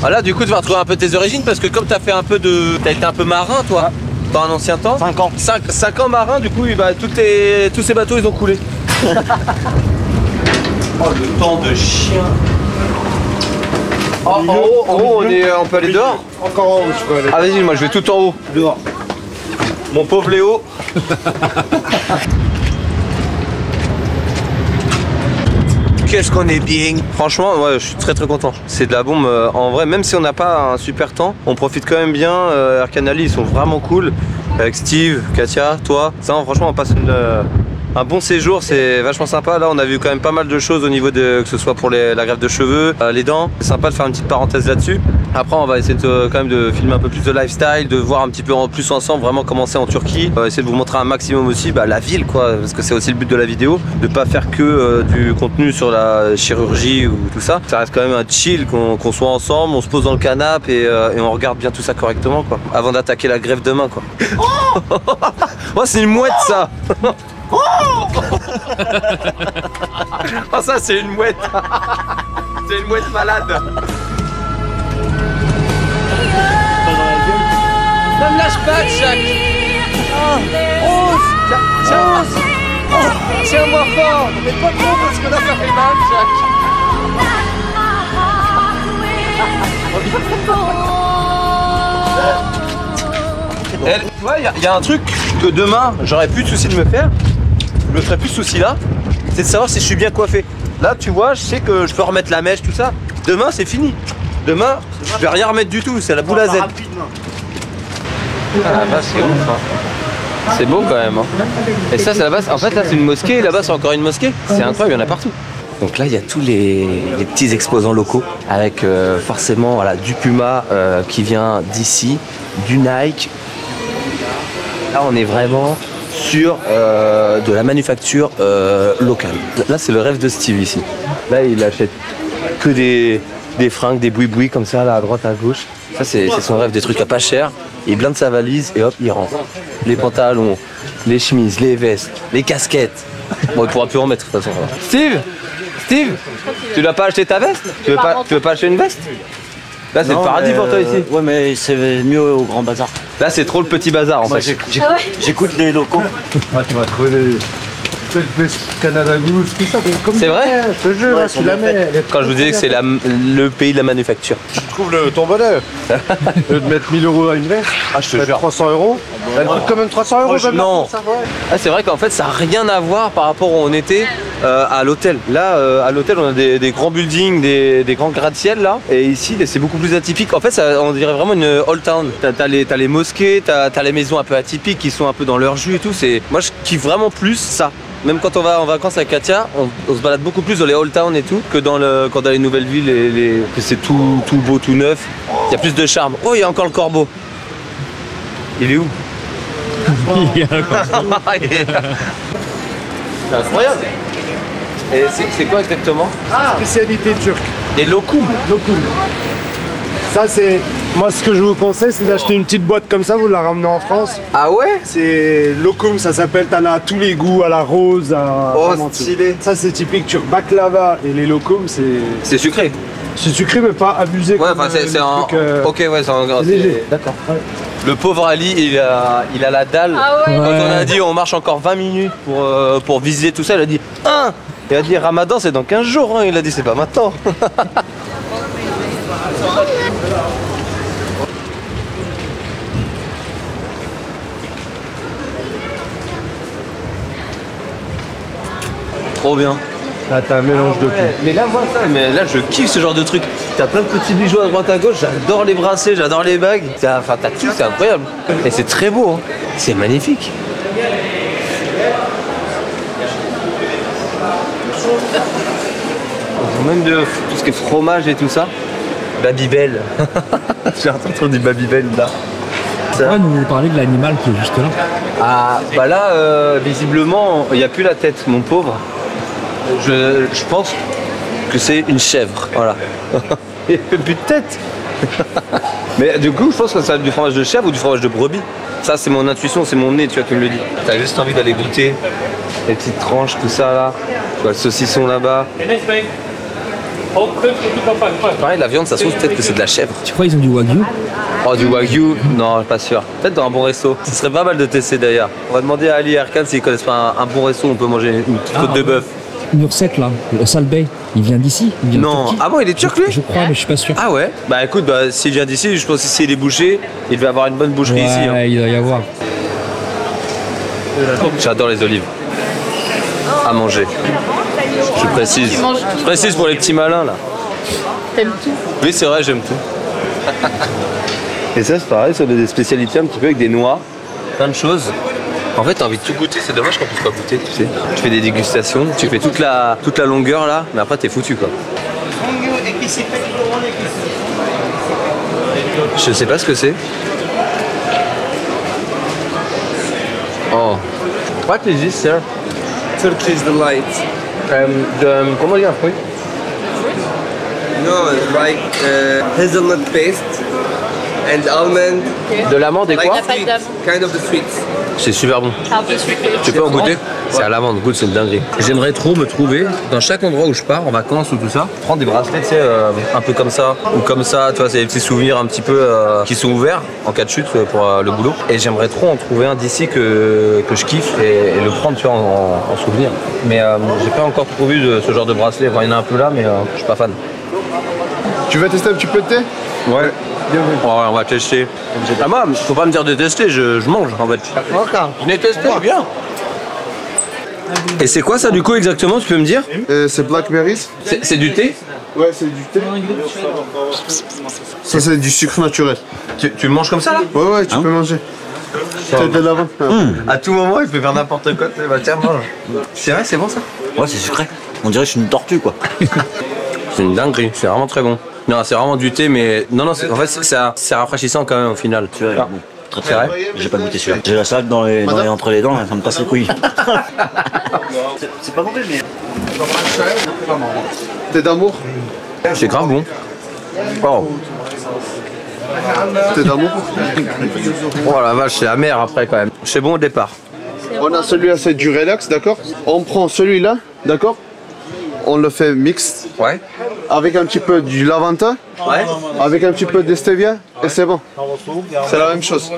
Ah là, du coup, tu vas retrouver un peu tes origines parce que comme tu as fait un peu de. Tu as été un peu marin, toi, dans un ancien temps. 5 ans. 5 ans marin, du coup, bah, tous ces bateaux, ils ont coulé. Oh, le temps de chien. Oh, en haut, on peut aller dehors. Encore en haut, je peux aller. Ah, vas-y, moi, je vais tout en haut. Dehors. Mon pauvre Léo. Qu'est-ce qu'on est bien. Franchement, ouais, je suis très content. C'est de la bombe. En vrai, même si on n'a pas un super temps, on profite quand même bien. Air Canali, ils sont vraiment cool. Avec Steve, Katia, toi. Ça, franchement, on passe un bon séjour, c'est vachement sympa. Là, on a vu quand même pas mal de choses au niveau de, que ce soit pour la greffe de cheveux, les dents. C'est sympa de faire une petite parenthèse là-dessus. Après, on va essayer quand même de filmer un peu plus de lifestyle, de voir un petit peu en plus ensemble vraiment comment c'est en Turquie. On va essayer de vous montrer un maximum aussi la ville, quoi, parce que c'est aussi le but de la vidéo, de pas faire que du contenu sur la chirurgie ou tout ça. Ça reste quand même un chill, qu'on soit ensemble, on se pose dans le canapé et on regarde bien tout ça correctement, quoi, avant d'attaquer la greffe demain, quoi. Oh, c'est une mouette, ça. Oh, ça c'est une mouette. C'est une mouette malade. Ne me lâche pas, Jack. Oh, tiens-moi fort. Mais pas trop parce que là ça fait mal, Jack. Tu vois, il y a un truc que demain j'aurais plus de soucis de me faire. Je me ferais plus de soucis là, c'est de savoir si je suis bien coiffé. Là, tu vois, je sais que je peux remettre la mèche, tout ça. Demain, c'est fini. Demain, je vais rien remettre du tout, c'est la boule à Z. Ah, là-bas, c'est ouf. Hein. C'est beau quand même. Hein. Et ça, c'est là-bas. En fait, là, c'est une mosquée. Et là-bas, c'est encore une mosquée. C'est incroyable, il y en a partout. Donc là, il y a tous les petits exposants locaux avec forcément voilà, du Puma qui vient d'ici, du Nike. Là, on est vraiment sur de la manufacture locale. Là, c'est le rêve de Steve ici. Là, il achète que des fringues, des boui-boui comme ça, là, à droite, à gauche. Ça, c'est son rêve, des trucs à pas cher. Il blinde sa valise et hop, il rentre. Les pantalons, les chemises, les vestes, les casquettes. Bon, il pourra plus en mettre de toute façon. Steve, tu n'as pas acheté ta veste? Tu veux pas acheter une veste? Là, c'est le paradis pour toi ici. Ouais, mais c'est mieux au Grand Bazar. Là, c'est trop le petit bazar en fait. J'écoute les locaux. Ah, tu vas trouver les Canada Goose, tout ça. C'est vrai? Ce jeu, là, tu la mets. Quand je vous disais que c'est le pays de la manufacture. Tu trouves ton bonheur. De mettre 1000 € à une veste. Ah, je te jure. 300 €. Elle coûte quand même 300 €. Non. Ah, c'est vrai qu'en fait, ça n'a rien à voir par rapport où on était à l'hôtel. Là, à l'hôtel, on a des grands buildings, des grands gratte-ciel là. Et ici, c'est beaucoup plus atypique. En fait, on dirait vraiment une old town. T'as les mosquées, t'as les maisons un peu atypiques qui sont un peu dans leur jus et tout. Moi, je kiffe vraiment plus ça. Même quand on va en vacances avec Katia, on se balade beaucoup plus dans les old town et tout que quand dans les nouvelles villes que c'est tout beau, tout neuf. Il y a plus de charme. Oh, il y a encore le corbeau. Il est où? Il y a le corbeau. C'est incroyable. Et c'est quoi exactement? Spécialité turque. Des lokoum. Ça, c'est. Moi, ce que je vous conseille, c'est d'acheter une petite boîte comme ça, vous la ramenez en France. Ah ouais? C'est lokoum, ça s'appelle, t'en as à tous les goûts, à la rose, à. Oh, stylé. Ça, c'est typique turc. Baklava et les lokoum, c'est. C'est sucré. C'est sucré, mais pas abusé. Ouais, enfin, c'est en. Ok, ouais, c'est en. Léger. D'accord. Ouais. Le pauvre Ali, il a la dalle. Ah ouais. Quand on a dit on marche encore 20 minutes pour visiter tout ça, il a dit 1. Il a dit Ramadan, c'est dans 15 jours. Hein. Il a dit c'est pas maintenant. Trop bien. Là, t'as un mélange de tout. Mais là, moi, là, je kiffe ce genre de truc. T'as plein de petits bijoux à droite à gauche. J'adore les bracelets, j'adore les bagues. Enfin, t'as tout, c'est incroyable. Et c'est très beau. Hein. C'est magnifique. Même de tout ce qui est fromage et tout ça. Babybel. J'ai entendu trop du Babybel là. Pourquoi nous parler de l'animal qui est juste là? Ah, bah là, visiblement, il n'y a plus la tête, mon pauvre. Je pense que c'est une chèvre, voilà. Il n'y a plus de tête. Mais du coup, je pense que ça va être du fromage de chèvre ou du fromage de brebis. Ça, c'est mon intuition, c'est mon nez, tu vois, qui me le dit. T'as juste envie d'aller goûter Les petites tranches, tout ça là. Tu vois le saucisson là-bas. Pareil, la viande, ça se trouve peut-être que c'est de la chèvre. Tu crois qu'ils ont du wagyu? Oh, du wagyu? Non, pas sûr. Peut-être dans un bon resto. Ce serait pas mal de tester d'ailleurs. On va demander à Ali et Erkan s'ils connaissent pas un bon resto où on peut manger une petite côte de bœuf. Nursek là, le Salbey, il vient d'ici? Il vient de Non, Turquie. ah bon, il est turc lui? Je crois, mais je suis pas sûr. Ah ouais? Bah écoute, s'il vient d'ici, je pense que s'il est bouché, il devait avoir une bonne boucherie Ouais, ici. Hein. il doit y avoir. J'adore les olives. À manger. Je précise. Je précise pour les petits malins là. T'aimes tout. Oui, c'est vrai, j'aime tout. Et ça, c'est pareil, c'est des spécialités un petit peu avec des noix, plein de choses. En fait, t'as envie de tout goûter, c'est dommage qu'on puisse pas goûter, tu sais. Tu fais des dégustations, tu fais toute la longueur là, mais après t'es foutu quoi. Je sais pas ce que c'est. Oh. What is this, sir? Turkish delight. Comment dire un fruit? No, it's like hazelnut paste and almond. De l'amande et quoi? La pâte d'amande. Kind of the sweets. C'est super bon. Un peu sucré. Tu peux en goûter? C'est à l'amande, goûte, c'est une dinguerie. J'aimerais trop me trouver dans chaque endroit où je pars, en vacances ou tout ça, prendre des bracelets, tu sais, un peu comme ça, ou comme ça, tu vois, c'est des petits souvenirs un petit peu qui sont ouverts en cas de chute pour le boulot. Et j'aimerais trop en trouver un d'ici que je kiffe et le prendre, tu vois, en souvenir. Mais j'ai pas encore trop vu de ce genre de bracelet. Enfin, il y en a un peu là, mais je suis pas fan. Tu veux tester un petit peu de thé? Ouais. Oh, on va tester. Ah, moi, faut pas me dire de tester, je mange en fait. Je n'ai testé, bien. Et c'est quoi ça du coup exactement, tu peux me dire? C'est blackberries. C'est du thé? Ouais, c'est du thé. Ça, c'est du sucre naturel. Tu le manges comme ça là? Ouais, tu peux manger. C'est de lavande. À tout moment, il peut faire n'importe quoi. Bah tiens, mange. C'est vrai, c'est bon ça? Ouais, c'est sucré. On dirait que je suis une tortue, quoi. C'est une dinguerie, c'est vraiment très bon. Non, c'est vraiment du thé, mais non, en fait, c'est rafraîchissant quand même au final. Tu vois, bon, très C'est vrai? J'ai pas goûté celui-là. J'ai la salade entre les dents, là, ça me passe les couilles. C'est pas mauvais, mais. Thé d'amour. C'est grave bon. Oh. Thé d'amour. Oh la vache, c'est amer après quand même. C'est bon au départ. On a celui-là, c'est du relax, d'accord? On prend celui-là, d'accord? On le fait mixte Ouais. avec un petit peu du lavanta, Ouais. avec un petit peu de stevia, et c'est bon. C'est la même chose.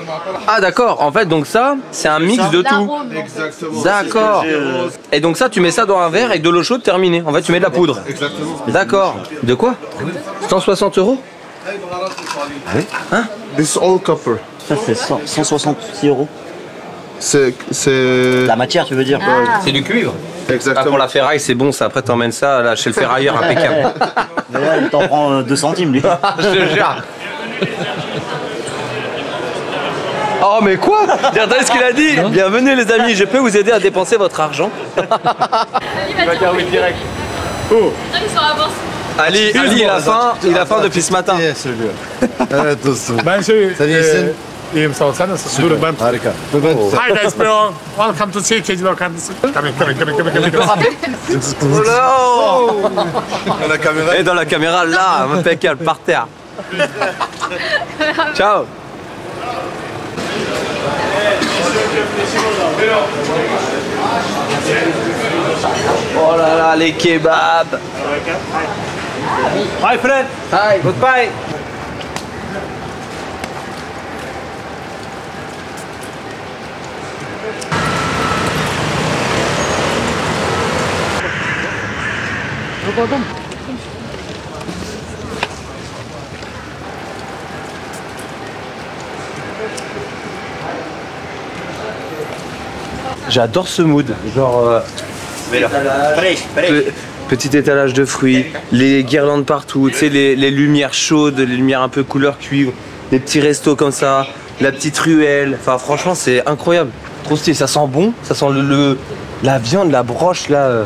Ah d'accord, en fait donc ça, c'est un mix de tout. L'arôme. Exactement. D'accord. Et donc ça, tu mets ça dans un verre avec de l'eau chaude, terminé. En fait, tu mets de la poudre. Exactement. D'accord. De quoi? 160 €? This all copper. Ça, c'est 166 €. C'est La matière, tu veux dire? C'est du cuivre. Ah, exactement. pour la ferraille, c'est bon, ça. Après, t'emmènes ça là, chez le ferrailleur, impeccable. Mais là, il t'en prend 2 centimes, lui. Je te jure. Oh, mais quoi? Regardez ce qu'il a dit. Bienvenue, les amis, je peux vous aider à dépenser votre argent. Il va dire oui direct. Oh. Ils sont avancés. Ali, il a faim depuis ce matin. Evet dostum. Ben Sen iyisin. iyiyim sağ ol. Sen nasılsın? Buyurun ben. Harika. Hi guys, welcome to CKG lokantası. Come in. Oh là. Dans la caméra. Et dans la caméra, là, impeccable, par terre. Ciao. Oh là là, les kebabs. Hi friend. Hi, goodbye. J'adore ce mood, genre petit étalage de fruits, les guirlandes partout, tu sais les lumières chaudes, les lumières un peu couleur cuivre, des petits restos comme ça, la petite ruelle, enfin franchement c'est incroyable, trop stylé, ça sent bon, ça sent la viande, la broche là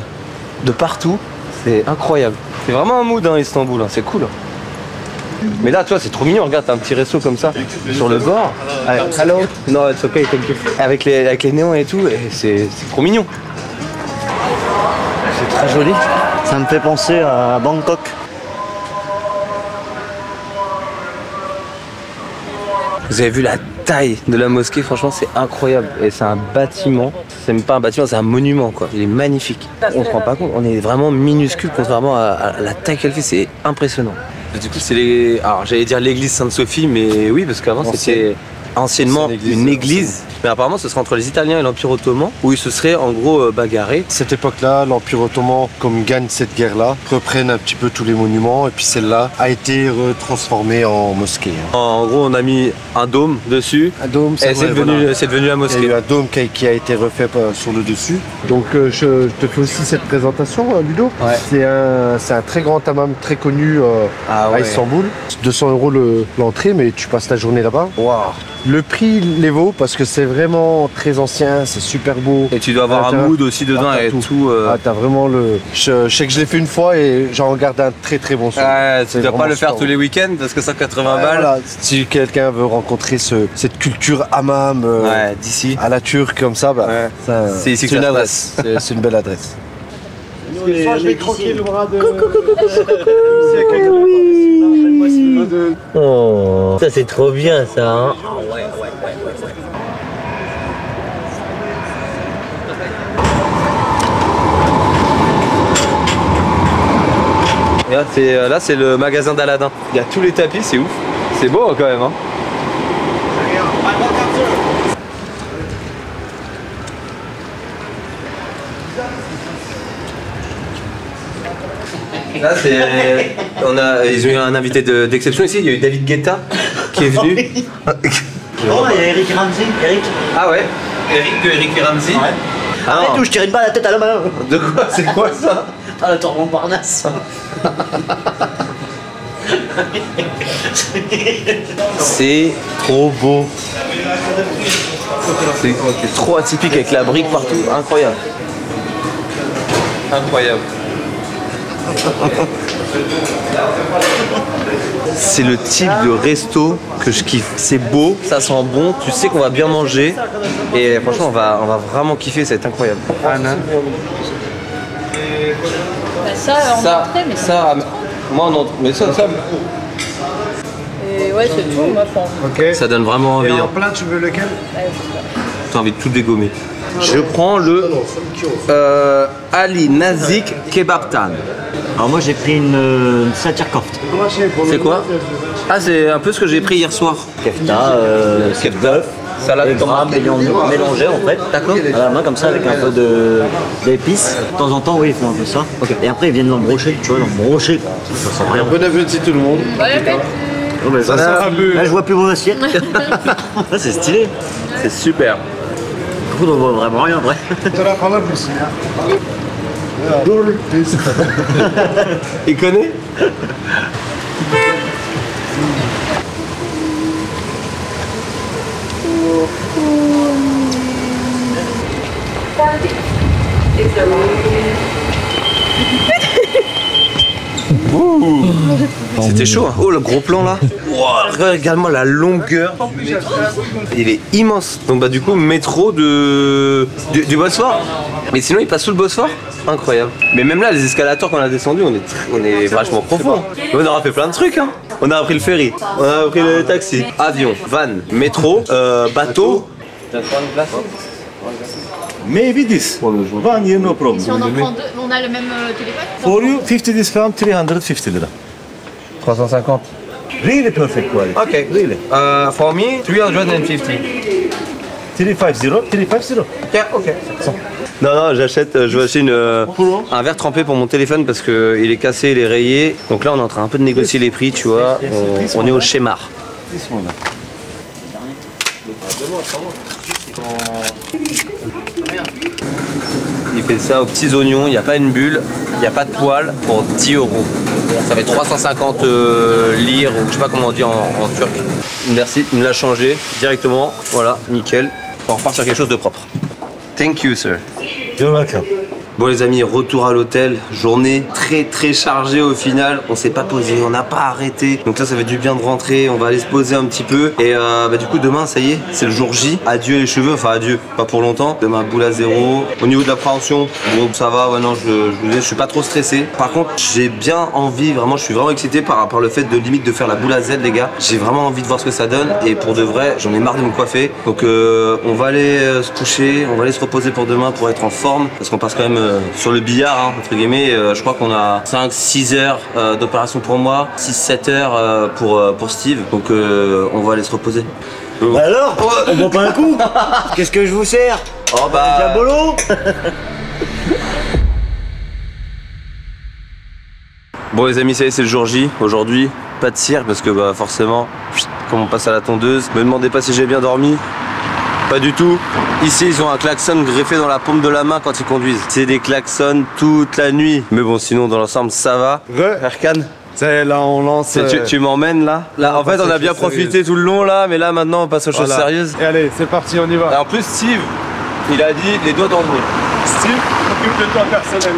de partout, c'est incroyable. C'est vraiment un mood hein, Istanbul, hein, c'est cool. Mais là, tu vois, c'est trop mignon. Regarde, t'as un petit resto comme ça sur le bord. Hello. No, it's okay, thank you. Avec les néons et tout, et c'est trop mignon. C'est très joli. Ça me fait penser à Bangkok. Vous avez vu la taille de la mosquée, franchement c'est incroyable. Et c'est un bâtiment, c'est même pas un bâtiment, c'est un monument quoi. Il est magnifique. On se rend pas compte, on est vraiment minuscule contrairement à la taille qu'elle fait, c'est impressionnant. Du coup c'est les... Alors j'allais dire l'église Sainte-Sophie, mais oui parce qu'avant c'était anciennement une église. Mais apparemment ce serait entre les Italiens et l'Empire Ottoman où ils se seraient en gros bagarrés. Cette époque-là, l'Empire Ottoman, comme gagne cette guerre-là, reprennent un petit peu tous les monuments et puis celle-là a été transformée en mosquée. En gros on a mis un dôme dessus. Un dôme, et c'est devenu la mosquée. Il y a eu un dôme qui a été refait sur le dessus. Donc je te fais aussi cette présentation, Ludo. Ouais. C'est un très grand hammam très connu à Istanbul. 200 € l'entrée, mais tu passes ta journée là-bas. Waouh. Le prix les vaut parce que c'est vraiment très ancien, c'est super beau. Et tu dois avoir un mood aussi dedans et tout. Ah, t'as vraiment le... Je sais que je l'ai fait une fois et j'en garde un très très bon souvenir. Ouais, tu dois pas le faire tous les week-ends parce que 180 balles. Voilà. Si quelqu'un veut rencontrer cette culture hammam d'ici à la turque comme ça, c'est ici que une ça se adresse. C'est une belle adresse. Je vais croquer le bras de... Oh, ça c'est trop bien ça. Hein. Là c'est le magasin d'Aladin. Il y a tous les tapis, c'est ouf. C'est beau quand même. Hein. Là ils ont eu un invité d'exception ici. Il y a eu David Guetta qui est venu. Oh, il y a Eric Ramsey. Eric. Ah ouais. Eric Ramsey. Ouais. Arrête ou je tire une balle à la tête à la main. De quoi? C'est quoi ça? Ah, la tour Montparnasse. C'est trop beau. C'est trop atypique avec la brique partout. Incroyable. Incroyable. C'est le type de resto que je kiffe. C'est beau, ça sent bon, tu sais qu'on va bien manger. Et franchement, on va vraiment kiffer, ça va être incroyable. Ça, en entrée, mais ça, moi en entrée, mais ça. Et ouais, c'est tout, moi, je pense. Ok. Ça donne vraiment envie. Et en plat, tu veux lequel? T'as envie de tout dégommer. Je prends le Ali Nazik Kebabtan. Alors moi j'ai pris une satire kofte. C'est quoi? Ah, c'est un peu ce que j'ai pris hier soir. Kefta, bœuf, salade tomate mélangée en fait. D'accord. À la main comme ça avec un peu d'épices. De temps en temps oui, il fait un peu ça. Okay. Et après ils viennent l'embrocher, tu vois, l'embrocher. Ça sent rien. Bon appétit tout le monde. Bon appétit. Oh, bah, ça sent un peu. Là je vois plus mon assiette. C'est stylé. C'est super. Du coup on voit vraiment rien après. Il connaît? C'était chaud, hein. Oh le gros plan là. Wow, regarde-moi la longueur. Il est immense. Donc bah du coup métro du Bosphore. Mais sinon il passe sous le Bosphore. Incroyable. Mais même là les escalators qu'on a descendus, on est vachement profond. On aura fait plein de trucs hein. On a pris le ferry, on a pris le taxi, avion, van, métro, bateau. Maybe this. One year, no problem. Si on en prend deux, on a le même téléphone? For you, 50 discount, 350 lira. 350. Really perfect quality. Ok. Really. For me, 350. 350, 350. Yeah, ok. Non, j'achète, je veux acheter un verre trempé pour mon téléphone parce qu'il est cassé, il est rayé. Donc là, on est en train un peu de négocier les prix, tu vois. On est au schémar. Il fait ça aux petits oignons, il n'y a pas une bulle, il n'y a pas de poêle pour 10 €. Ça fait 350 lire ou je sais pas comment on dit en turc. Merci, il me l'a changé directement. Voilà, nickel. On repart sur quelque chose de propre. Thank you, sir. You're welcome. Bon les amis, retour à l'hôtel, journée très chargée au final. On s'est pas posé, on n'a pas arrêté. Donc là ça fait du bien de rentrer, on va aller se poser un petit peu. Et du coup demain ça y est, c'est le jour J. Adieu les cheveux, enfin adieu, pas pour longtemps. Demain boule à zéro. Au niveau de l'appréhension, bon ça va, ouais non je suis pas trop stressé. Par contre j'ai bien envie, vraiment je suis vraiment excité par rapport au fait de limite de faire la boule à Z les gars. J'ai vraiment envie de voir ce que ça donne et pour de vrai j'en ai marre de me coiffer. Donc on va aller se coucher, on va aller se reposer pour demain pour être en forme. Parce qu'on passe quand même sur le billard hein, entre guillemets. Je crois qu'on a 5-6 heures d'opération pour moi, 6-7 heures pour Steve. Donc on va aller se reposer. Bah alors, on boit pas un coup. Qu'est-ce que je vous sers? Oh bah... Diabolo. Bon les amis, ça y est, c'est le jour J. Aujourd'hui, pas de cirque parce que bah forcément, comme on passe à la tondeuse, me demandez pas si j'ai bien dormi. Pas du tout. Ici, ils ont un klaxon greffé dans la paume de la main quand ils conduisent. C'est des klaxons toute la nuit. Mais bon, sinon, dans l'ensemble, ça va. Erkan, là, on lance. Tu m'emmènes là. Là, en fait, on a bien profité tout le long là, mais là, maintenant, on passe aux choses sérieuses. Et allez, c'est parti, on y va. Et en plus, Steve, il a dit les doigts dans le nez. Steve, occupe de toi personnel.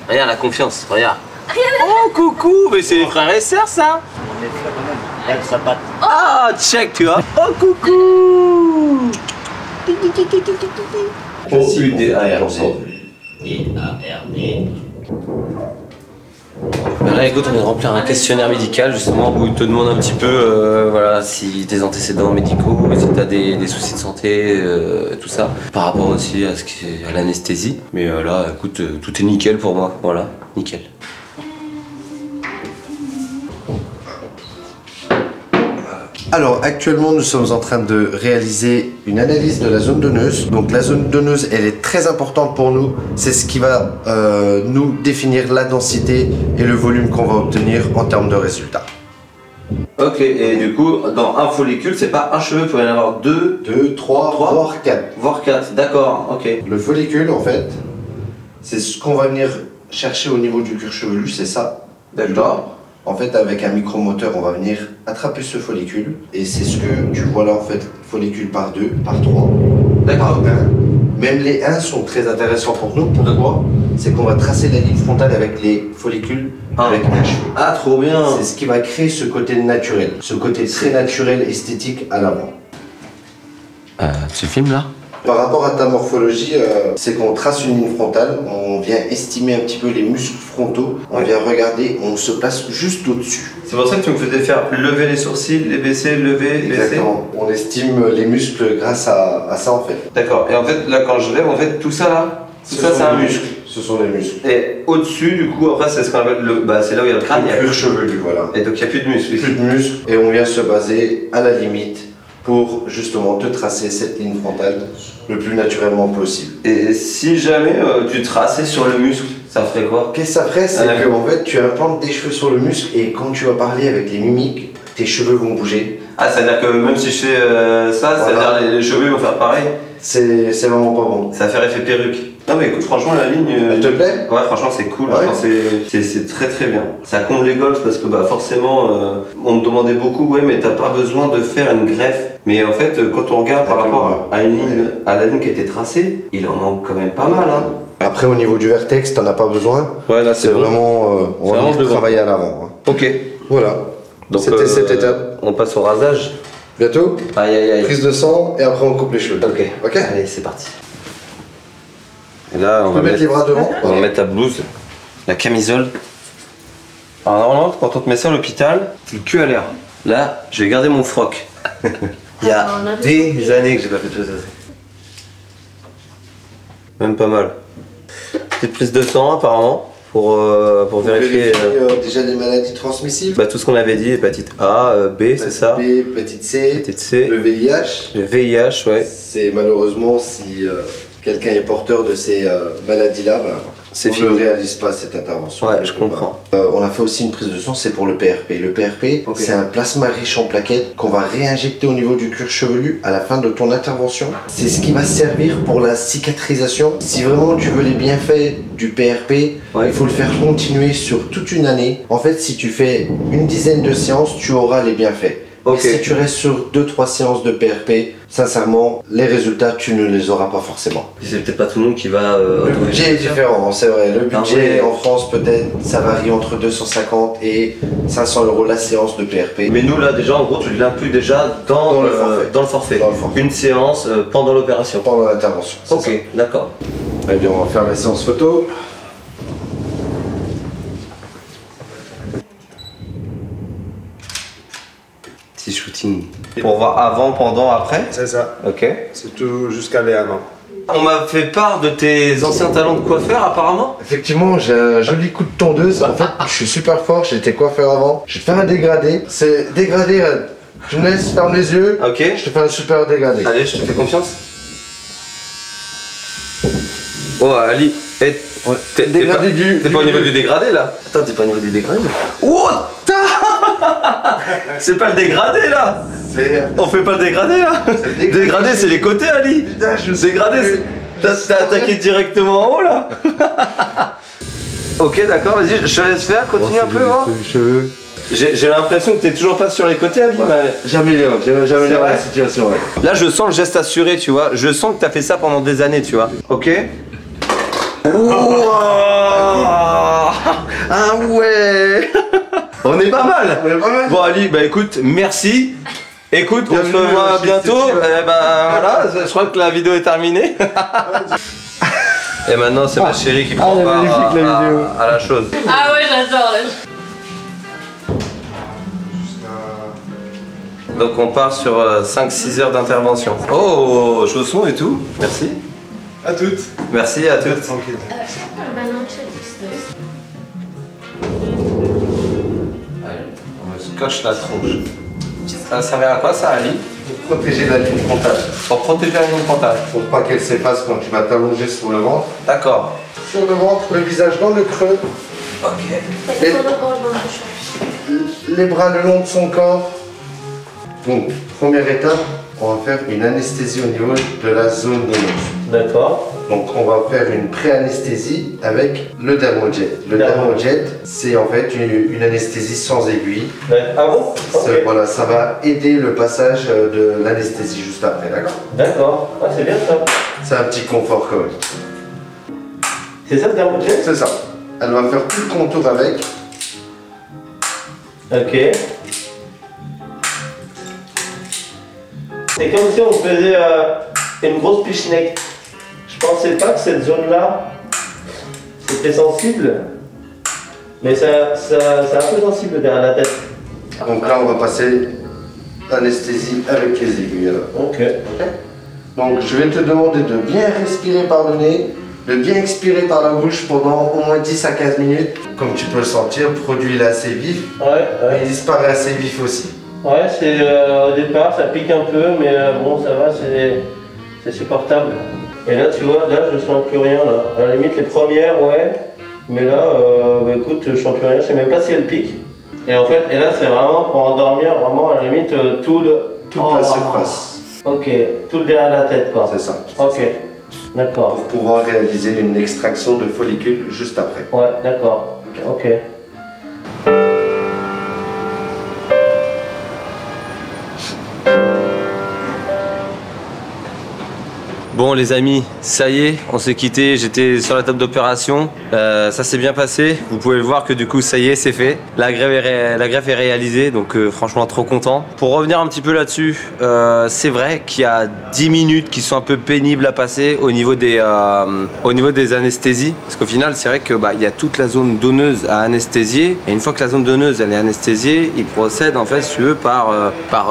Regarde la confiance, regarde. Oh coucou, mais c'est les frères et sœurs ça. Sa patte. Ah check tu vois. Oh coucou. Là écoute, on vient de remplir un questionnaire médical justement où il te demande un petit peu voilà, si tes antécédents médicaux, si tu as des soucis de santé, tout ça. Par rapport aussi à l'anesthésie. Mais là écoute, tout est nickel pour moi, voilà, nickel. Alors actuellement nous sommes en train de réaliser une analyse de la zone donneuse. Donc la zone donneuse elle est très importante pour nous. C'est ce qui va nous définir la densité et le volume qu'on va obtenir en termes de résultats. Ok, et du coup dans un follicule c'est pas un cheveu, il peut y en avoir 2, 3, voire 4. Voire 4, d'accord, ok. Le follicule en fait c'est ce qu'on va venir chercher au niveau du cuir chevelu, c'est ça. D'accord. En fait, avec un micromoteur, on va venir attraper ce follicule. Et c'est ce que tu vois là, en fait, follicule par 2, par 3, par 1. Même les 1 sont très intéressants pour nous. Pourquoi? C'est qu'on va tracer la ligne frontale avec les follicules avec un cheveu. Ah, trop bien! C'est ce qui va créer ce côté naturel, ce côté très naturel, esthétique à l'avant. Tu filmes là? Par rapport à ta morphologie, c'est qu'on trace une ligne frontale, on vient estimer un petit peu les muscles frontaux, on vient regarder, on se place juste au-dessus. C'est pour ça que tu me faisais faire lever les sourcils, les baisser, lever, baisser. Exactement, on estime les muscles grâce à ça en fait. D'accord, et en fait là quand je lève, en fait tout ça là, tout ça c'est un muscle. Ce sont des muscles. Et au-dessus du coup, après c'est ce qu'on appelle le... Bah c'est là où il y a le crâne. Le cuir chevelu, voilà. Et donc il n'y a plus de muscles. Plus de muscles, et on vient se baser à la limite pour justement te tracer cette ligne frontale le plus naturellement possible. Et si jamais tu traçais sur le muscle, ça ferait quoi? Qu'est-ce que ça ferait? C'est que en fait tu implantes des cheveux sur le muscle et quand tu vas parler avec les mimiques, tes cheveux vont bouger. Ah, c'est-à-dire que même si je fais ça, voilà. C'est-à-dire les cheveux vont faire pareil? C'est vraiment pas bon. Ça va faire effet perruque. Non mais écoute, franchement la ligne... Elle te plaît? Ouais, franchement c'est cool, ouais. C'est très très bien. Ça comble les golfs parce que bah forcément, on me demandait beaucoup, ouais mais t'as pas besoin de faire une greffe. Mais en fait, quand on regarde par rapport à une ligne, à la ligne qui a été tracée, il en manque quand même pas mal. Hein. Après au niveau du vertex, t'en as pas besoin. Ouais là c'est vraiment, on va vraiment travailler à l'avant. Hein. Ok. Voilà. Donc c'était cette étape. On passe au rasage. Bientôt. Aïe aïe aïe. Prise de sang et après on coupe les cheveux. Ok. Ok. Allez c'est parti. Et là, on va mettre les bras devant. On va mettre ta blouse, la camisole. Alors normalement, quand on te met ça à l'hôpital, c'est le cul à l'air. Là, je vais garder mon froc. Il y a des années que j'ai pas fait de ça. Même pas mal. Petite prise de sang apparemment pour vérifier. Déjà des maladies transmissibles. Bah, tout ce qu'on avait dit, hépatite A, B, c'est ça. B, hépatite C, le VIH. Le VIH, ouais. C'est malheureusement si quelqu'un est porteur de ces maladies-là, bah, on ne réalise pas cette intervention. Ouais, je comprends. On a fait aussi une prise de sang, c'est pour le PRP. Le PRP, c'est un plasma riche en plaquettes qu'on va réinjecter au niveau du cuir chevelu à la fin de ton intervention. C'est ce qui va servir pour la cicatrisation. Si vraiment tu veux les bienfaits du PRP, il faut le faire continuer sur toute une année. En fait, si tu fais une dizaine de séances, tu auras les bienfaits. Ok. Et si tu restes sur 2-3 séances de PRP, sincèrement, les résultats, tu ne les auras pas forcément. C'est peut-être pas tout le monde qui va. Le budget est différent, c'est vrai. Le budget ouais. en France, peut-être, ça varie entre 250 et 500 € la séance de PRP. Mais nous là déjà en gros tu l'inclus déjà dans le forfait. Dans le forfait. Une séance pendant l'opération. Pendant l'intervention. Ok, d'accord. Eh bien, on va faire la séance photo. Petit shooting. Pour voir avant, pendant, après. C'est ça. Ok. C'est tout jusqu'à aller avant. On m'a fait part de tes anciens talents de coiffeur apparemment. Effectivement, j'ai un joli coup de tondeuse. En fait, je suis super fort, j'étais coiffeur avant. Je vais te faire un dégradé. C'est dégradé, tu me laisses, ferme les yeux. Ok. Je te fais un super dégradé. Allez, je te fais confiance. Oh Ali, t'es pas au niveau du dégradé là. Attends, t'es pas au niveau du dégradé là. What? C'est pas le dégradé là. On fait pas le dégradé là. Dégradé c'est les côtés Ali. Dégradé c'est... T'as attaqué directement en haut là. Ok d'accord, vas-y, je te laisse faire, continue un peu hein. J'ai l'impression que t'es toujours pas sur les côtés Ali. J'améliore la situation. Ouais. Là je sens le geste assuré tu vois. Je sens que t'as fait ça pendant des années tu vois. Ok. Ah ouais. On est pas mal. Bon Ali, bah écoute, merci. Écoute, on se revoit bientôt. Voilà, je crois que la vidéo est terminée. Et maintenant c'est ma chérie qui prend part à la chose. Ah ouais, j'adore là. Donc on part sur 5-6 heures d'intervention. Oh, chaussons et tout. Merci. À toutes. Merci à toutes. Tranquille. Allez, on me scotche la tronche. Ça servait à quoi ça Ali? Pour protéger la ligne frontale. Pour protéger la ligne frontale. Pour pas qu'elle s'efface quand tu vas t'allonger sur le ventre. D'accord. Sur le ventre, le visage dans le creux. Ok. Les bras le long de son corps. Donc, première étape, on va faire une anesthésie au niveau de la zone donneuse. D'accord. Donc, on va faire une pré-anesthésie avec le dermojet. Le dermojet, c'est en fait une anesthésie sans aiguille. Ah bon? Okay. Voilà, ça va aider le passage de l'anesthésie juste après, d'accord? D'accord. Ah, c'est bien ça. C'est un petit confort quand même. C'est ça le dermojet? C'est ça. Elle va faire tout le contour avec. Ok. C'est comme si on faisait une grosse pichenette. Je pensais pas que cette zone-là, c'était sensible. Mais c'est un peu sensible derrière la tête. Donc là, on va passer l'anesthésie avec les aiguilles. Ok. Donc je vais te demander de bien respirer par le nez, de bien expirer par la bouche pendant au moins 10 à 15 minutes. Comme tu peux le sentir, le produit est assez vif. Ouais. Il disparaît assez vif aussi. Ouais, c'est au départ, ça pique un peu, mais bon, ça va, c'est supportable. Et là, tu vois, là, je sens plus rien, là. À la limite, les premières, ouais. Mais là, bah, écoute, je sens plus rien, je sais même pas si elle pique. Et en fait, et là, c'est vraiment pour endormir, vraiment, à la limite, toute la surface. Ok, tout derrière la tête, quoi. C'est ça. Ok, d'accord. Pour pouvoir réaliser une extraction de follicules juste après. Ouais, d'accord. Ok. Bon les amis, ça y est, on s'est quitté, j'étais sur la table d'opération, ça s'est bien passé, vous pouvez le voir que du coup ça y est, c'est fait, la greffe est réalisée, donc franchement trop content. Pour revenir un petit peu là-dessus, c'est vrai qu'il y a 10 minutes qui sont un peu pénibles à passer au niveau des anesthésies, parce qu'au final c'est vrai que il y a toute la zone donneuse à anesthésier, et une fois que la zone donneuse elle est anesthésiée, ils procèdent en fait si tu veux par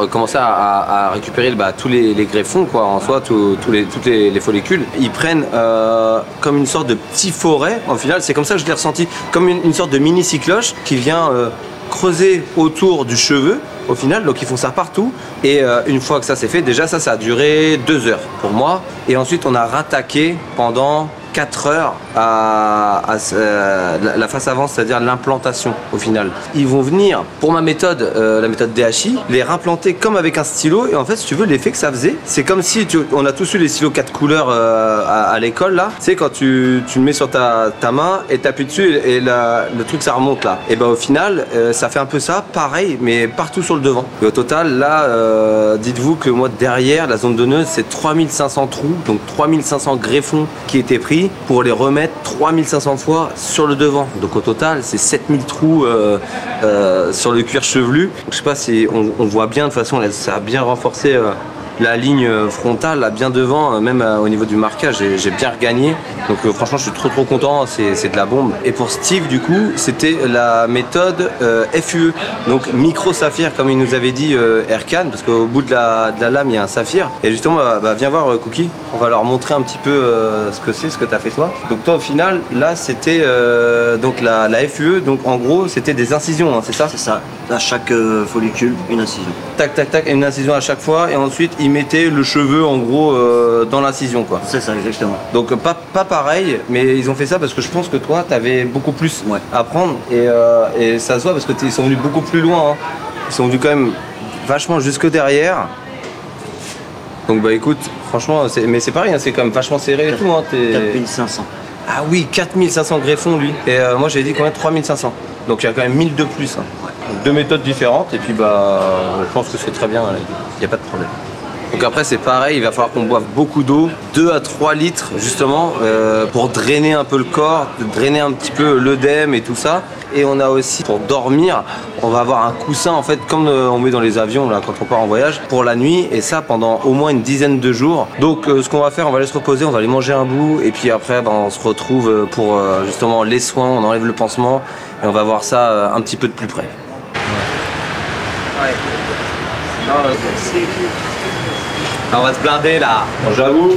commencer à récupérer tous les greffons quoi, en soi, toutes les follicules, ils prennent comme une sorte de petit forêt, au final c'est comme ça que je l'ai ressenti, comme une sorte de mini cycloche qui vient creuser autour du cheveu au final, donc ils font ça partout et une fois que ça c'est fait, déjà ça a duré 2 heures pour moi et ensuite on a rattaqué pendant 4 heures la face avant, c'est-à-dire l'implantation au final. Ils vont venir, pour ma méthode, la méthode DHI, les réimplanter comme avec un stylo. Et en fait, si tu veux, l'effet que ça faisait, c'est comme si on a tous eu les stylos 4 couleurs à l'école là. Tu sais, quand tu le mets sur ta main et t'appuies dessus et le truc ça remonte là. Et ben au final, ça fait un peu ça, pareil, mais partout sur le devant. Et au total, là, dites-vous que moi derrière, la zone donneuse, c'est 3500 trous, donc 3500 greffons qui étaient pris pour les remettre 3500 fois sur le devant. Donc au total, c'est 7000 trous sur le cuir chevelu. Donc, je sais pas si on voit bien, de toute façon, ça a bien renforcé la ligne frontale, là, bien devant, même au niveau du marquage, j'ai bien regagné. Donc franchement, je suis trop content, c'est de la bombe. Et pour Steve, du coup, c'était la méthode FUE, donc micro saphir, comme il nous avait dit Erkan, parce qu'au bout de la lame, il y a un saphir. Et justement, viens voir Cookie, on va leur montrer un petit peu ce que c'est, ce que tu as fait toi. Donc toi, au final, là, c'était donc la FUE, donc en gros, c'était des incisions, hein, c'est ça? C'est ça, à chaque follicule, une incision. Tac, tac, tac, une incision à chaque fois, et ensuite, ils mettaient le cheveu, en gros, dans l'incision, quoi. C'est ça, exactement. Donc pas pareil, mais ils ont fait ça parce que je pense que toi, tu avais beaucoup plus à prendre, et ça se voit parce que ils sont venus beaucoup plus loin, hein. Ils sont venus quand même vachement jusque derrière. Donc bah écoute, franchement, mais c'est pareil, hein, c'est quand même vachement serré et tout. Hein, 4500. Ah oui, 4500 greffons lui. Et moi j'avais dit combien? 3500. Donc il y a quand même 1000 de plus. Hein. Donc, 2 méthodes différentes, et puis bah je pense que c'est très bien, il n'y a pas de problème. Donc après c'est pareil, il va falloir qu'on boive beaucoup d'eau, 2 à 3 litres justement, pour drainer un peu le corps, drainer un petit peu l'œdème et tout ça. Et on a aussi, pour dormir, on va avoir un coussin en fait comme on met dans les avions là quand on part en voyage pour la nuit, et ça pendant au moins une dizaine de jours. Donc ce qu'on va faire, on va aller se reposer, on va aller manger un bout, et puis après on se retrouve pour justement les soins, on enlève le pansement et on va voir ça un petit peu de plus près. Ouais. On va se blinder là. Bon, j'avoue,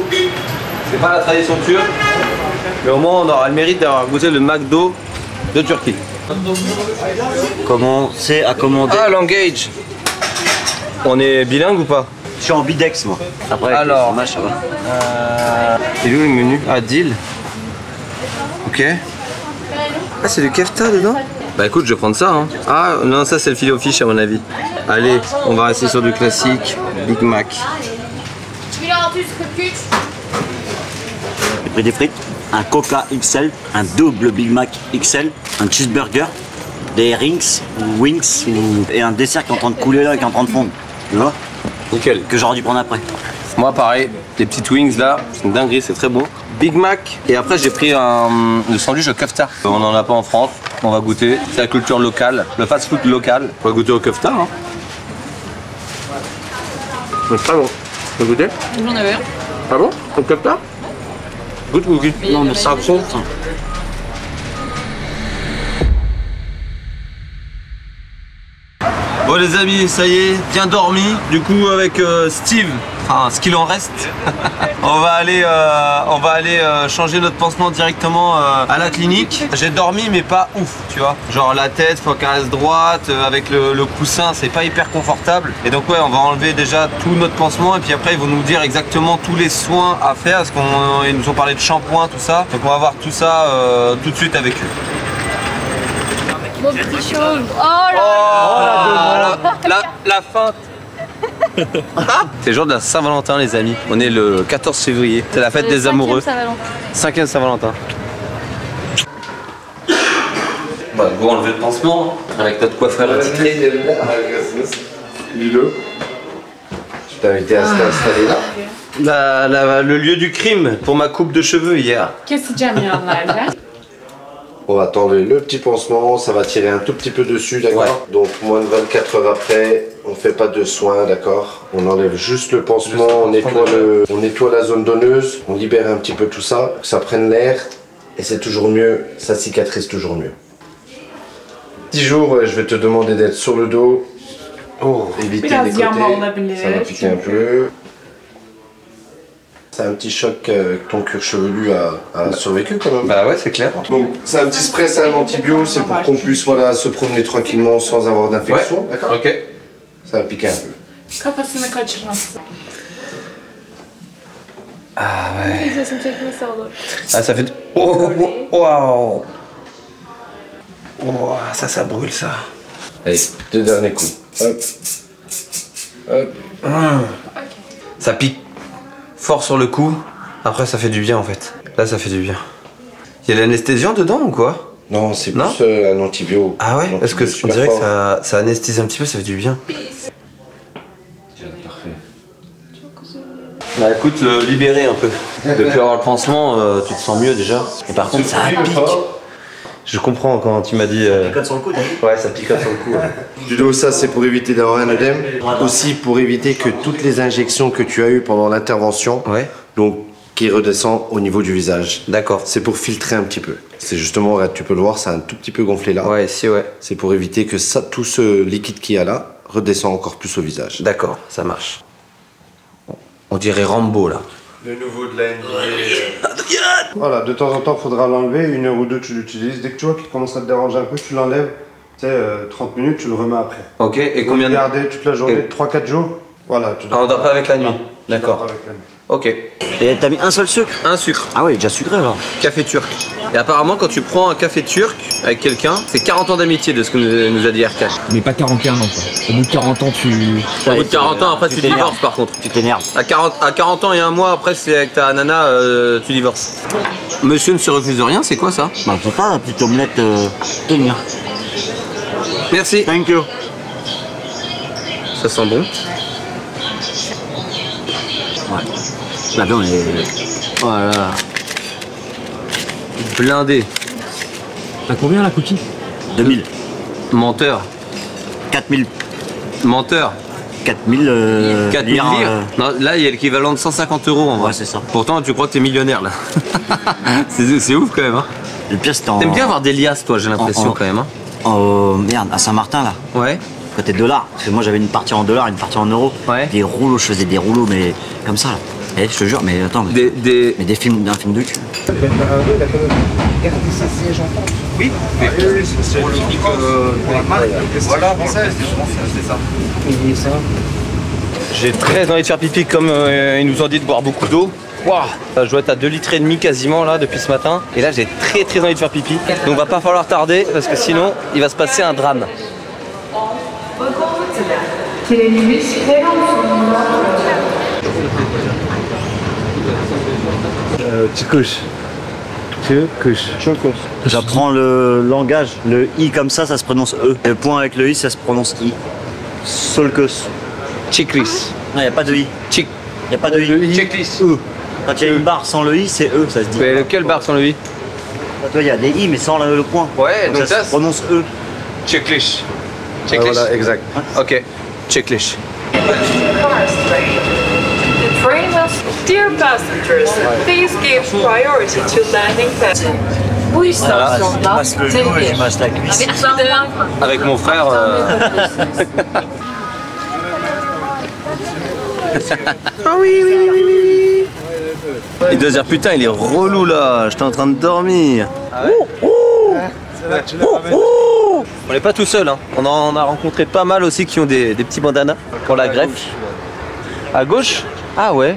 c'est pas la tradition turque, mais au moins on aura le mérite d'avoir goûté le McDo de Turquie. Comment c'est à commander? Ah, l'engage. On est bilingue ou pas? Je suis en bidex moi. Après, alors, ça va. c'est où le menu? Ah, deal. Ok. Ah, c'est du kefta dedans? Bah écoute, je vais prendre ça. Hein. Ah non, ça c'est le filet au fish à mon avis. Allez, on va rester sur du classique. Big Mac. J'ai pris des frites, un Coca XL, un double Big Mac XL, un cheeseburger, des wings et un dessert qui est en train de couler là et qui est en train de fondre. Tu vois? Nickel. Que j'aurais dû prendre après. Moi pareil, les petites wings là, c'est une dinguerie, c'est très beau. Big Mac, et après j'ai pris le sandwich au kefta. On n'en a pas en France, on va goûter. C'est la culture locale, le fast food local. On va goûter au kefta. Hein. C'est très bon. Tu veux goûter? J'en avais un. Ah bon? Au kefta? Goûte ou goûte? Non mais ça fond. Bon les amis, ça y est, bien dormi. Du coup avec Steve, enfin ce qu'il en reste, on va aller changer notre pansement directement à la clinique. J'ai dormi mais pas ouf, tu vois. Genre la tête, faut qu'elle reste droite, avec le coussin, c'est pas hyper confortable. Et donc ouais, on va enlever déjà tout notre pansement, et puis après ils vont nous dire exactement tous les soins à faire, parce qu'ils nous ont parlé de shampoing, tout ça. Donc on va voir tout ça tout de suite avec eux. Mon petit chauve. Oh là là. La feinte. C'est le jour de la Saint-Valentin les amis. On est le 14 février. C'est la fête des amoureux. 5e Saint-Valentin. Bah, go enlever le pansement avec notre coiffeur attitré. Lilo, je t'ai invité à s'installer là. Le lieu du crime pour ma coupe de cheveux hier. Keseceğim yanlarda. On va t'enlever le petit pansement, ça va tirer un tout petit peu dessus, d'accord? Ouais. Donc moins de 24 heures après, on fait pas de soins, d'accord? On enlève juste le pansement, on nettoie la zone donneuse, on libère un petit peu tout ça, que ça prenne l'air, et c'est toujours mieux, ça cicatrise toujours mieux. 10 jours, je vais te demander d'être sur le dos, éviter les côtés, ça va piquer un peu. C'est un petit choc que ton cuir chevelu a survécu quand même. Bah ouais, c'est clair. Donc c'est un petit spray, c'est un antibio, c'est pour qu'on puisse se promener tranquillement sans avoir d'infection. Ouais. D'accord. Ok. Ça va piquer un peu. Kafasını kaçırmasın. Ah ouais. It doesn't take me so long. Ah ça fait... Oh, wow. Oh, ça brûle ça. Allez, 2 derniers coups. Hop. Hop. Ça pique fort sur le coup. Après ça fait du bien en fait. Là ça fait du bien. Il y a l'anesthésiant dedans ou quoi? Non, c'est plus un antibio. Ah ouais? Parce que on dirait que ça anesthésie un petit peu, ça fait du bien. Parfait. Bah écoute, libéré un peu. Depuis avoir le pansement, tu te sens mieux déjà. Et par contre ça pique. Je comprends quand tu m'as dit... Ça picote sur le coup, t'as vu? Ouais, ça picote sur le coup. Ouais. Du dos, ça c'est pour éviter d'avoir un œdème. Aussi pour éviter que toutes les injections que tu as eues pendant l'intervention, donc qui redescend au niveau du visage. D'accord. C'est pour filtrer un petit peu. C'est justement, regarde, tu peux le voir, c'est un tout petit peu gonflé là. Ouais, si, ouais. C'est pour éviter que ça, tout ce liquide qu'il y a là redescend encore plus au visage. D'accord, ça marche. On dirait Rambo là. Le nouveau de la NBA. Voilà, de temps en temps, il faudra l'enlever. 1 heure ou 2, tu l'utilises. Dès que tu vois qu'il commence à te déranger un peu, tu l'enlèves. Tu sais, 30 minutes, tu le remets après. Ok, et combien de... Garder toute la journée, 3-4 jours. Voilà. Tu on dort pas avec la nuit. D'accord. Ok. Et t'as mis un seul sucre? Un sucre. Ah ouais, déjà sucré alors. Café turc. Et apparemment, quand tu prends un café turc avec quelqu'un, c'est 40 ans d'amitié de ce que nous a dit RK. Mais pas 41 ans quoi. Au bout de 40 ans tu... Au bout de 40 ans, après tu divorces par contre. Tu t'énerves. À 40 ans et 1 mois, après c'est avec ta nana, tu divorces. Monsieur ne se refuse de rien, c'est quoi ça? Bah c'est pas la petite omelette tenir. Merci. Thank you. Ça sent bon. Ouais. La viande est... Voilà. Blindé. T'as combien la cookie? 2000. Menteur. 4000. Menteur. 4000 4000 lire. Non, là il y a l'équivalent de 150 euros en vrai. Ouais, c'est ça. Pourtant tu crois que t'es millionnaire là. c'est ouf quand même hein. Le pire c'était en... T'aimes bien avoir des liasses toi, j'ai l'impression quand même hein. Merde, à Saint-Martin là. Ouais. Côté dollars. Parce que moi j'avais une partie en dollars, une partie en euros. Ouais. Des rouleaux, je faisais des rouleaux mais comme ça là. Eh, je te jure, mais attends. Mais des films, d'un film de cul. Oui, mais pour le pic, voilà, c'est ça. J'ai très envie de faire pipi comme ils nous ont dit de boire beaucoup d'eau. Waouh, je dois être à 2,5 litres quasiment là depuis ce matin. Et là j'ai très envie de faire pipi. Donc va pas falloir tarder parce que sinon il va se passer un drame. Tu couches. J'apprends le langage. Le I comme ça se prononce E. Le point avec le I, ça se prononce I. Solkos. Chiklis. Non, y a pas de I. Chick. Y a pas de I. Chiklis. E. Quand il y a une barre sans le I, c'est E, ça se dit. Mais lequel barre sans le I? Toi, il y a des I, mais sans le point. Ouais, donc ça se prononce E. Chiklis. Chiklis. Voilà, exact. Ok. Chiklis. The train will... Dear passengers, please give priority to landing passengers. Oui, ça. Je masse le genou et je masse la cuisse. Avec mon frère. Ah oui. Il doit se dire putain, il est relou là, j'étais en train de dormir. Ah ouais. On n'est pas tout seul, hein. On en a rencontré pas mal aussi qui ont des petits bandanas pour la greffe. À gauche? Ah ouais.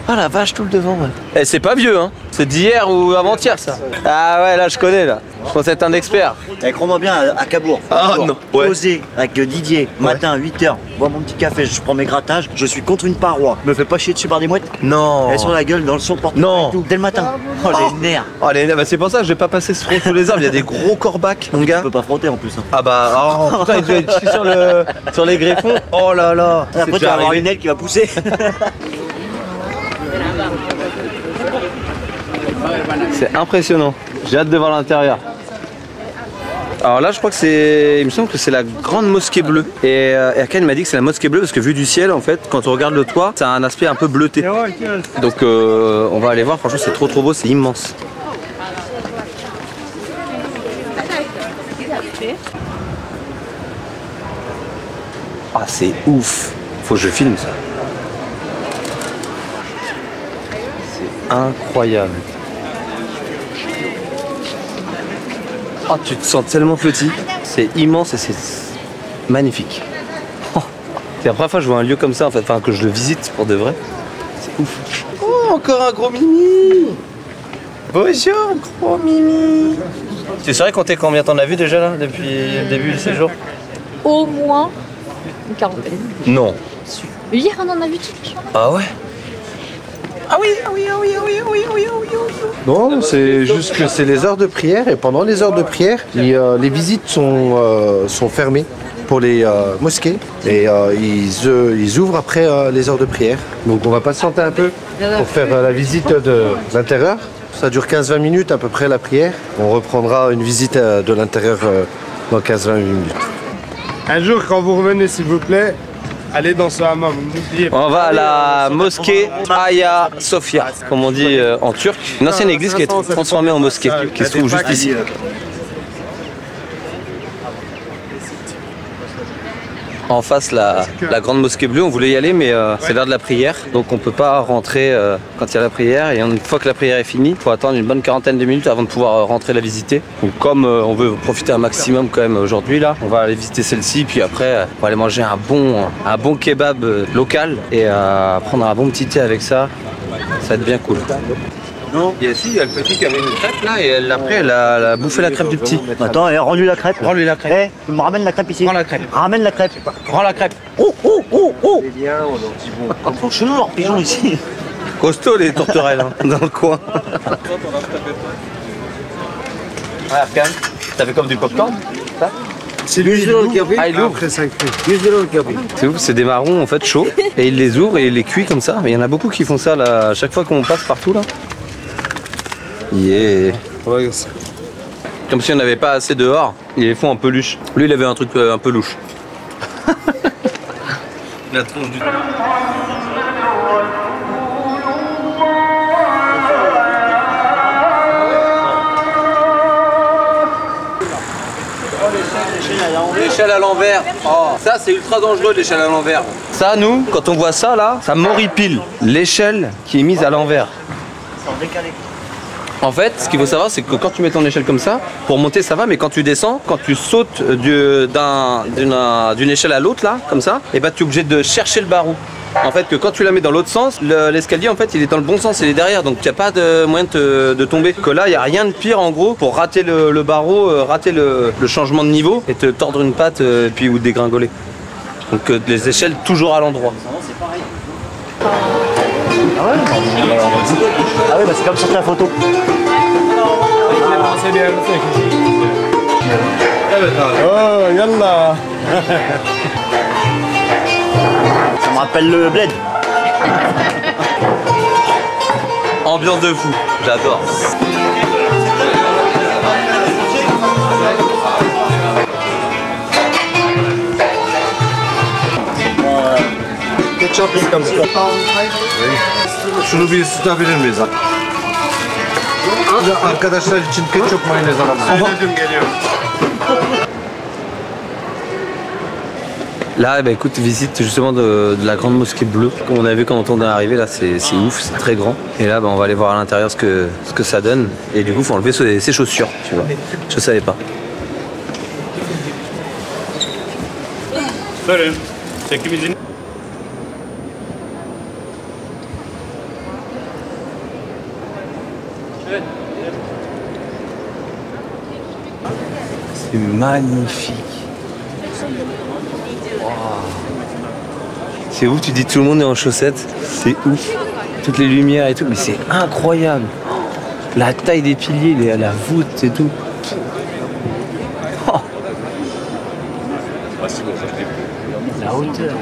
Ah la vache, tout le devant, ouais. Eh, c'est pas vieux, hein. C'est d'hier ou avant-hier, ça. Ah ouais, là, je connais, là. Je pense être un expert. Eh, crois-moi bien, à Cabourg. Ah non. Ouais. Posé avec Didier, matin, 8h, bois mon petit café, je prends mes grattages, je suis contre une paroi. Me fais pas chier dessus par des mouettes. Non. Elle est sur la gueule, dans le son porte. Non. Dès le matin. Oh, les nerfs. Oh, bah, c'est pour ça que je vais pas passer ce front sous les arbres. Il y a des gros corbacs, mon gars. Tu peux pas frotter en plus. Hein. Ah bah, oh, putain, il doit être sur les greffons. Oh là là. Après, tu vas avoir une aile qui va pousser. C'est impressionnant. J'ai hâte de voir l'intérieur. Alors là, je crois que c'est... Il me semble que c'est la grande mosquée bleue. Et Erkan m'a dit que c'est la mosquée bleue parce que vu du ciel, en fait, quand on regarde le toit, ça a un aspect un peu bleuté. Donc on va aller voir. Franchement, c'est trop beau, c'est immense. Ah, c'est ouf. Faut que je filme ça. C'est incroyable. Oh, tu te sens tellement petit. C'est immense et c'est magnifique. Oh. C'est la première fois que je vois un lieu comme ça, en fait, enfin que je le visite pour de vrai. C'est ouf. Oh. encore un gros Mimi. Bonjour, gros Mimi. Tu saurais compter combien t'en as vu déjà là depuis le début du séjour? Au moins une quarantaine. Non. Hier, on en a vu toute la journée. Ah ouais? Ah oui, ah oui, ah oui, ah oui, ah oui, ah oui, ah oui, ah oui. Non, c'est juste que c'est les heures de prière et pendant les heures de prière, les visites sont fermées pour les mosquées et ils ouvrent après les heures de prière. Donc on va patienter un peu pour faire la visite de l'intérieur. Ça dure 15-20 minutes à peu près la prière. On reprendra une visite de l'intérieur dans 15-20 minutes. Un jour, quand vous revenez, s'il vous plaît, allez dans ce hammam. N'oubliez pas. On va à la mosquée Hagia Sophia, comme on dit en turc. Une ancienne église qui a été transformée en mosquée, qui se trouve juste ici. En face, la grande mosquée bleue, on voulait y aller, mais c'est l'heure de la prière, donc on peut pas rentrer quand il y a la prière. Et une fois que la prière est finie, il faut attendre une bonne quarantaine de minutes avant de pouvoir rentrer la visiter. Donc comme on veut profiter un maximum quand même aujourd'hui là, on va aller visiter celle-ci, puis après on va aller manger un bon kebab local et prendre un bon petit thé avec ça. Ça va être bien cool. Non. Il y a le petit qui avait une crêpe là et après elle a bouffé la crêpe du petit. Attends, rends-lui la crêpe. Rends-lui la crêpe. Tu me ramènes la crêpe ici. Prends la crêpe. Ramène la crêpe. Rends la crêpe. Oh. Ils sont chelous leurs pigeons ici. Costaud les tourterelles hein, dans le coin. Ouais, Afghan, t'as fait comme du popcorn ça? C'est lui, ah, il ouvre. C'est ouf, c'est des marrons en fait chauds et il les ouvre et il les cuit comme ça. Mais il y en a beaucoup qui font ça là, à chaque fois qu'on passe partout là. Yeah. Comme si on n'avait pas assez dehors, ils les font en peluche. Lui il avait un truc un peu louche. La tronche du... L'échelle à l'envers, oh, ça c'est ultra dangereux l'échelle à l'envers. Ça nous, quand on voit ça là, ça m'horripile. L'échelle qui est mise à l'envers. En fait, ce qu'il faut savoir, c'est que quand tu mets ton échelle comme ça, pour monter ça va, mais quand tu descends, quand tu sautes d'une échelle à l'autre là, comme ça, et bah tu es obligé de chercher le barreau. En fait, que quand tu la mets dans l'autre sens, l'escalier en fait il est dans le bon sens, il est derrière, donc il n'y a pas de moyen de tomber. Que là, il n'y a rien de pire en gros pour rater le barreau, rater le changement de niveau et te tordre une patte puis ou dégringoler. Donc les échelles toujours à l'endroit. Ah ouais, bah c'est comme sur ta photo. Oh, yallah. Ça me rappelle le bled. Ambiance de fou, j'adore. Ketchup comme ça. Şunu bir ısıtabilir miyiz? Arkadaşlar için ketçap mayonez alabilir. Geliyor. Là, bah, écoute, visite justement de la grande mosquée bleue. Comme on a vu quand on est arrivé, là, c'est ouf, c'est très grand. Et là, bah, on va aller voir à l'intérieur ce que ça donne. Et du coup, il faut enlever ses chaussures, tu vois. Je savais pas. C'est magnifique. C'est ouf, tu dis tout le monde est en chaussettes, c'est ouf. Toutes les lumières et tout, mais c'est incroyable. La taille des piliers, la voûte et tout. Oh. La hauteur.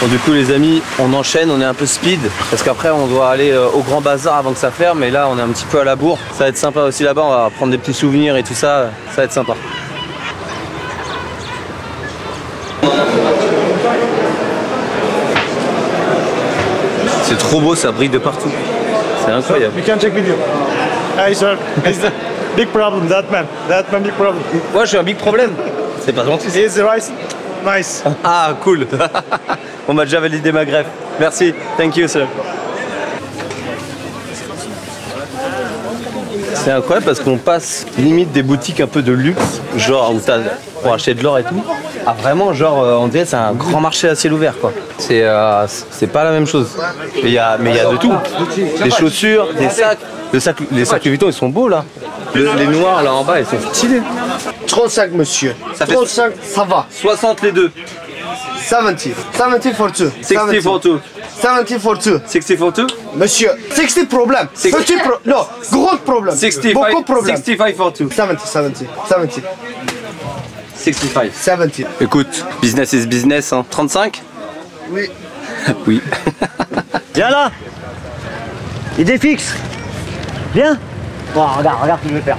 Bon, du coup les amis, on enchaîne, on est un peu speed parce qu'après on doit aller au grand bazar avant que ça ferme, mais là on est un petit peu à la bourre. Ça va être sympa aussi là-bas, on va prendre des petits souvenirs et tout ça, ça va être sympa. C'est trop beau, ça brille de partout. C'est incroyable. We can take video. Hey sir, big problem, that man big problem. Moi j'ai un big problème. C'est pas gentil. Is the rice nice? Ah cool. On m'a déjà validé ma greffe. Merci, thank you sir. C'est incroyable parce qu'on passe limite des boutiques un peu de luxe, genre où t'as pour acheter de l'or et tout, à vraiment genre on dirait c'est un grand marché à ciel ouvert quoi. C'est pas la même chose. Mais il y a de tout. Des chaussures, des sacs. Les sacs Louis Vuitton ils sont beaux là. Les noirs là en bas ils sont stylés. 35 monsieur. Ça fait 35 ça va. 60 les deux. 70. 70 for two. 60 for two. 70 for two. 60 for two. Monsieur, 60 problème. Non, gros problème. 65, beaucoup de problèmes. 65 for two. 70. 65. 70. Écoute, business is business, hein. 35? Oui. Oui. Viens là. Idée fixe. Viens. Oh, regarde ce que je vais faire.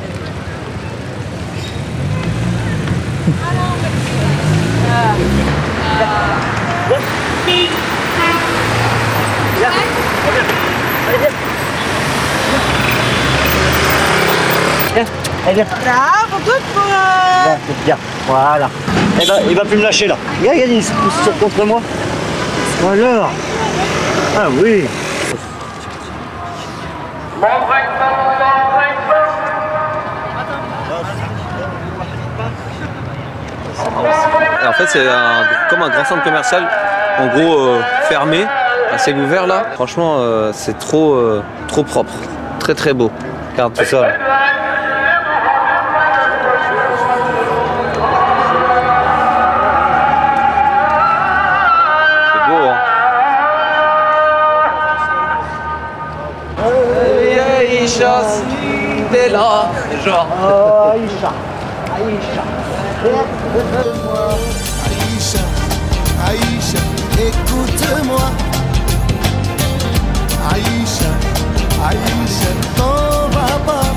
Viens. Bravo, good boy. Bien, voilà. Eh ben, il va plus me lâcher là. Regarde, il se pousse sur contre moi. Alors. Ah oui. En fait, c'est comme un grand centre commercial, en gros fermé, assez ouvert là. Franchement, c'est trop propre, très beau. Regarde tout ça. Là. C'est beau, hein. Aïcha, t'es là, genre. Aïcha. Aïcha, écoute-moi. Aïcha, t'en vas pas.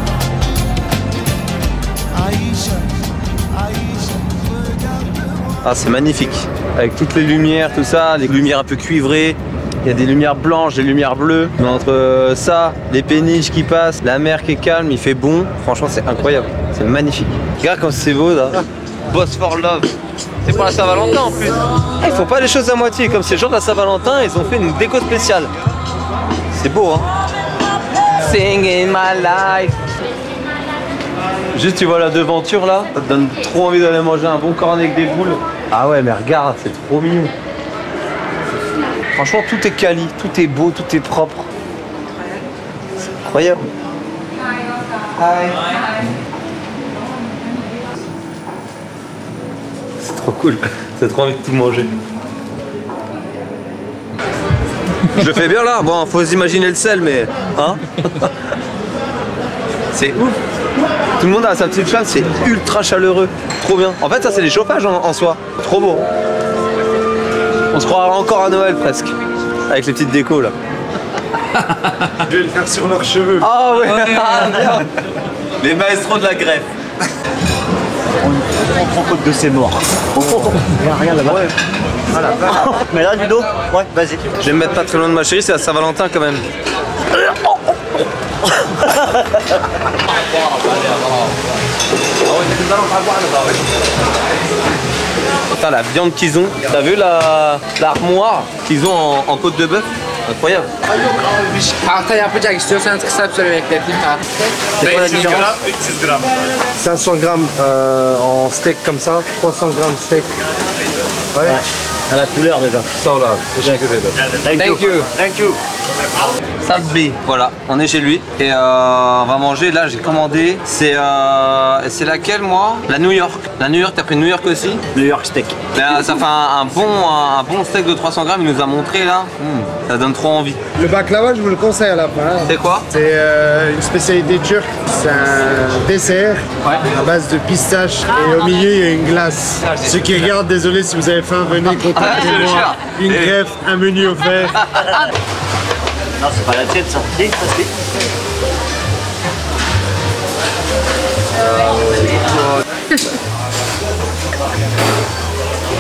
Aïcha, regarde-moi. Ah, c'est magnifique. Avec toutes les lumières, tout ça, les lumières un peu cuivrées. Il y a des lumières blanches, des lumières bleues. Mais entre ça, les péniches qui passent, la mer qui est calme, il fait bon. Franchement, c'est incroyable. C'est magnifique. Regarde comme c'est beau là. Boss for Love. C'est pour la Saint-Valentin en plus. Ils font pas les choses à moitié. Comme c'est le jour de la Saint-Valentin, ils ont fait une déco spéciale. C'est beau, hein. Singing my life. Juste, tu vois la devanture là, ça te donne trop envie d'aller manger un bon cornet avec des boules. Ah ouais, mais regarde, c'est trop mignon. Franchement, tout est quali, tout est beau, tout est propre. C'est incroyable. C'est trop cool. T'as trop envie de tout manger. Je le fais bien là. Bon, faut s'imaginer le sel, mais hein. C'est ouf. Tout le monde a sa petite flamme, c'est ultra chaleureux. Trop bien. En fait, ça c'est les chauffages en soi. Trop beau. On se croirait encore à Noël presque. Avec les petites décos là. Je vais le faire sur leurs cheveux. Ah ouais, les maestros de la greffe. On prend compte de ses morts. Regarde là-bas. Ouais. Voilà. Mais là, Ludo, ouais, vas-y. Je vais me mettre pas très loin de ma chérie, c'est la Saint-Valentin quand même. Putain, la viande qu'ils ont. T'as vu l'armoire qu'ils ont en côte de bœuf? Incroyable. Altay yapacak istiyorsanız kısa bir süre bekleteyim. C'est quoi la différence? 500 grammes en steak comme ça, 300 grammes steak. Ouais. À la couleur déjà. Ça là. Thank you. Salbe, voilà, on est chez lui et on va manger. Là j'ai commandé, c'est laquelle moi? La New York. La New York, t'as pris New York aussi? New York steak. Ben, ça fait un bon steak de 300 grammes, il nous a montré là. Ça donne trop envie. Le baklava, je vous le conseille à la fin. C'est quoi? C'est une spécialité turque. C'est un dessert à base de pistache et au milieu il y a une glace. Ceux qui regardent, désolé si vous avez faim, venez contactez-moi. Une greffe, un menu offert. Non, c'est pas la tienne, ça. Si, ça se fait.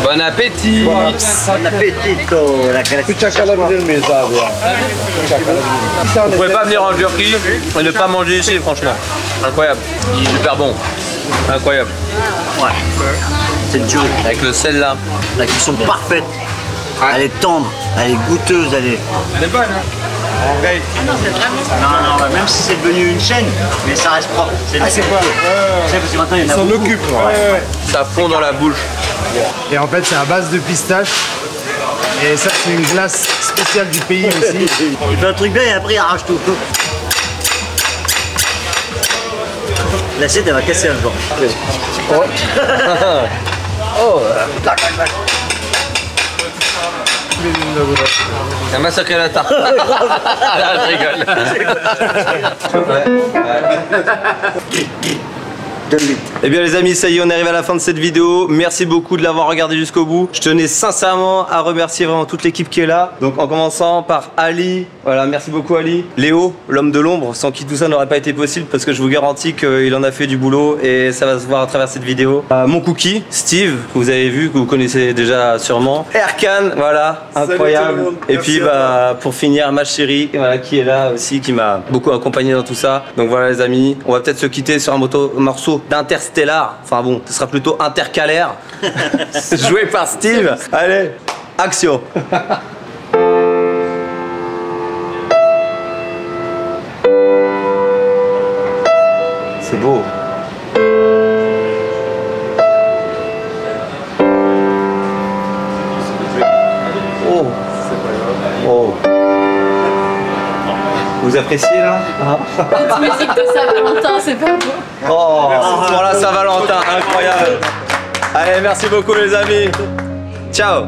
Bon appétit! Bon appetito! La Vous pouvez pas venir en Turquie et ne pas manger ici, franchement. Incroyable. Super bon. Incroyable. Ouais. C'est dur. Avec le sel là. La cuisson parfaite. Elle est tendre, elle est goûteuse, elle est... Elle est bonne, hein? En vrai. Non, c'est vraiment. Non, même si c'est devenu une chaîne, mais ça reste propre. C'est quoi Parce que maintenant il y en a s'en beaucoup. occupe. Ça fond dans la bouche. Et en fait, c'est à base de pistache. Et ça, c'est une glace spéciale du pays aussi. Il fait un truc bien et après il arrache tout. L'assiette elle va casser un jour. Oh. Oh. Il a massacré la tarte. Ah, je rigole. Eh bien les amis, ça y est, on arrive à la fin de cette vidéo. Merci beaucoup de l'avoir regardé jusqu'au bout. Je tenais sincèrement à remercier vraiment toute l'équipe qui est là. Donc en commençant par Ali, voilà, merci beaucoup Ali. Léo, l'homme de l'ombre, sans qui tout ça n'aurait pas été possible parce que je vous garantis qu'il en a fait du boulot et ça va se voir à travers cette vidéo. Mon cookie, Steve, que vous avez vu, que vous connaissez déjà sûrement. Erkan, voilà, incroyable. Et puis bah, pour finir, ma chérie, voilà, qui est là aussi, qui m'a beaucoup accompagné dans tout ça. Donc voilà les amis, on va peut-être se quitter sur un morceau d'Interstellar, enfin bon, ce sera plutôt intercalaire, joué par Steve. Allez, action. C'est beau. Oh. Oh. Vous appréciez là? Cette musique de Saint-Valentin, c'est pas beau. Oh, pour la Saint-Valentin, incroyable. Allez, merci beaucoup les amis. Ciao.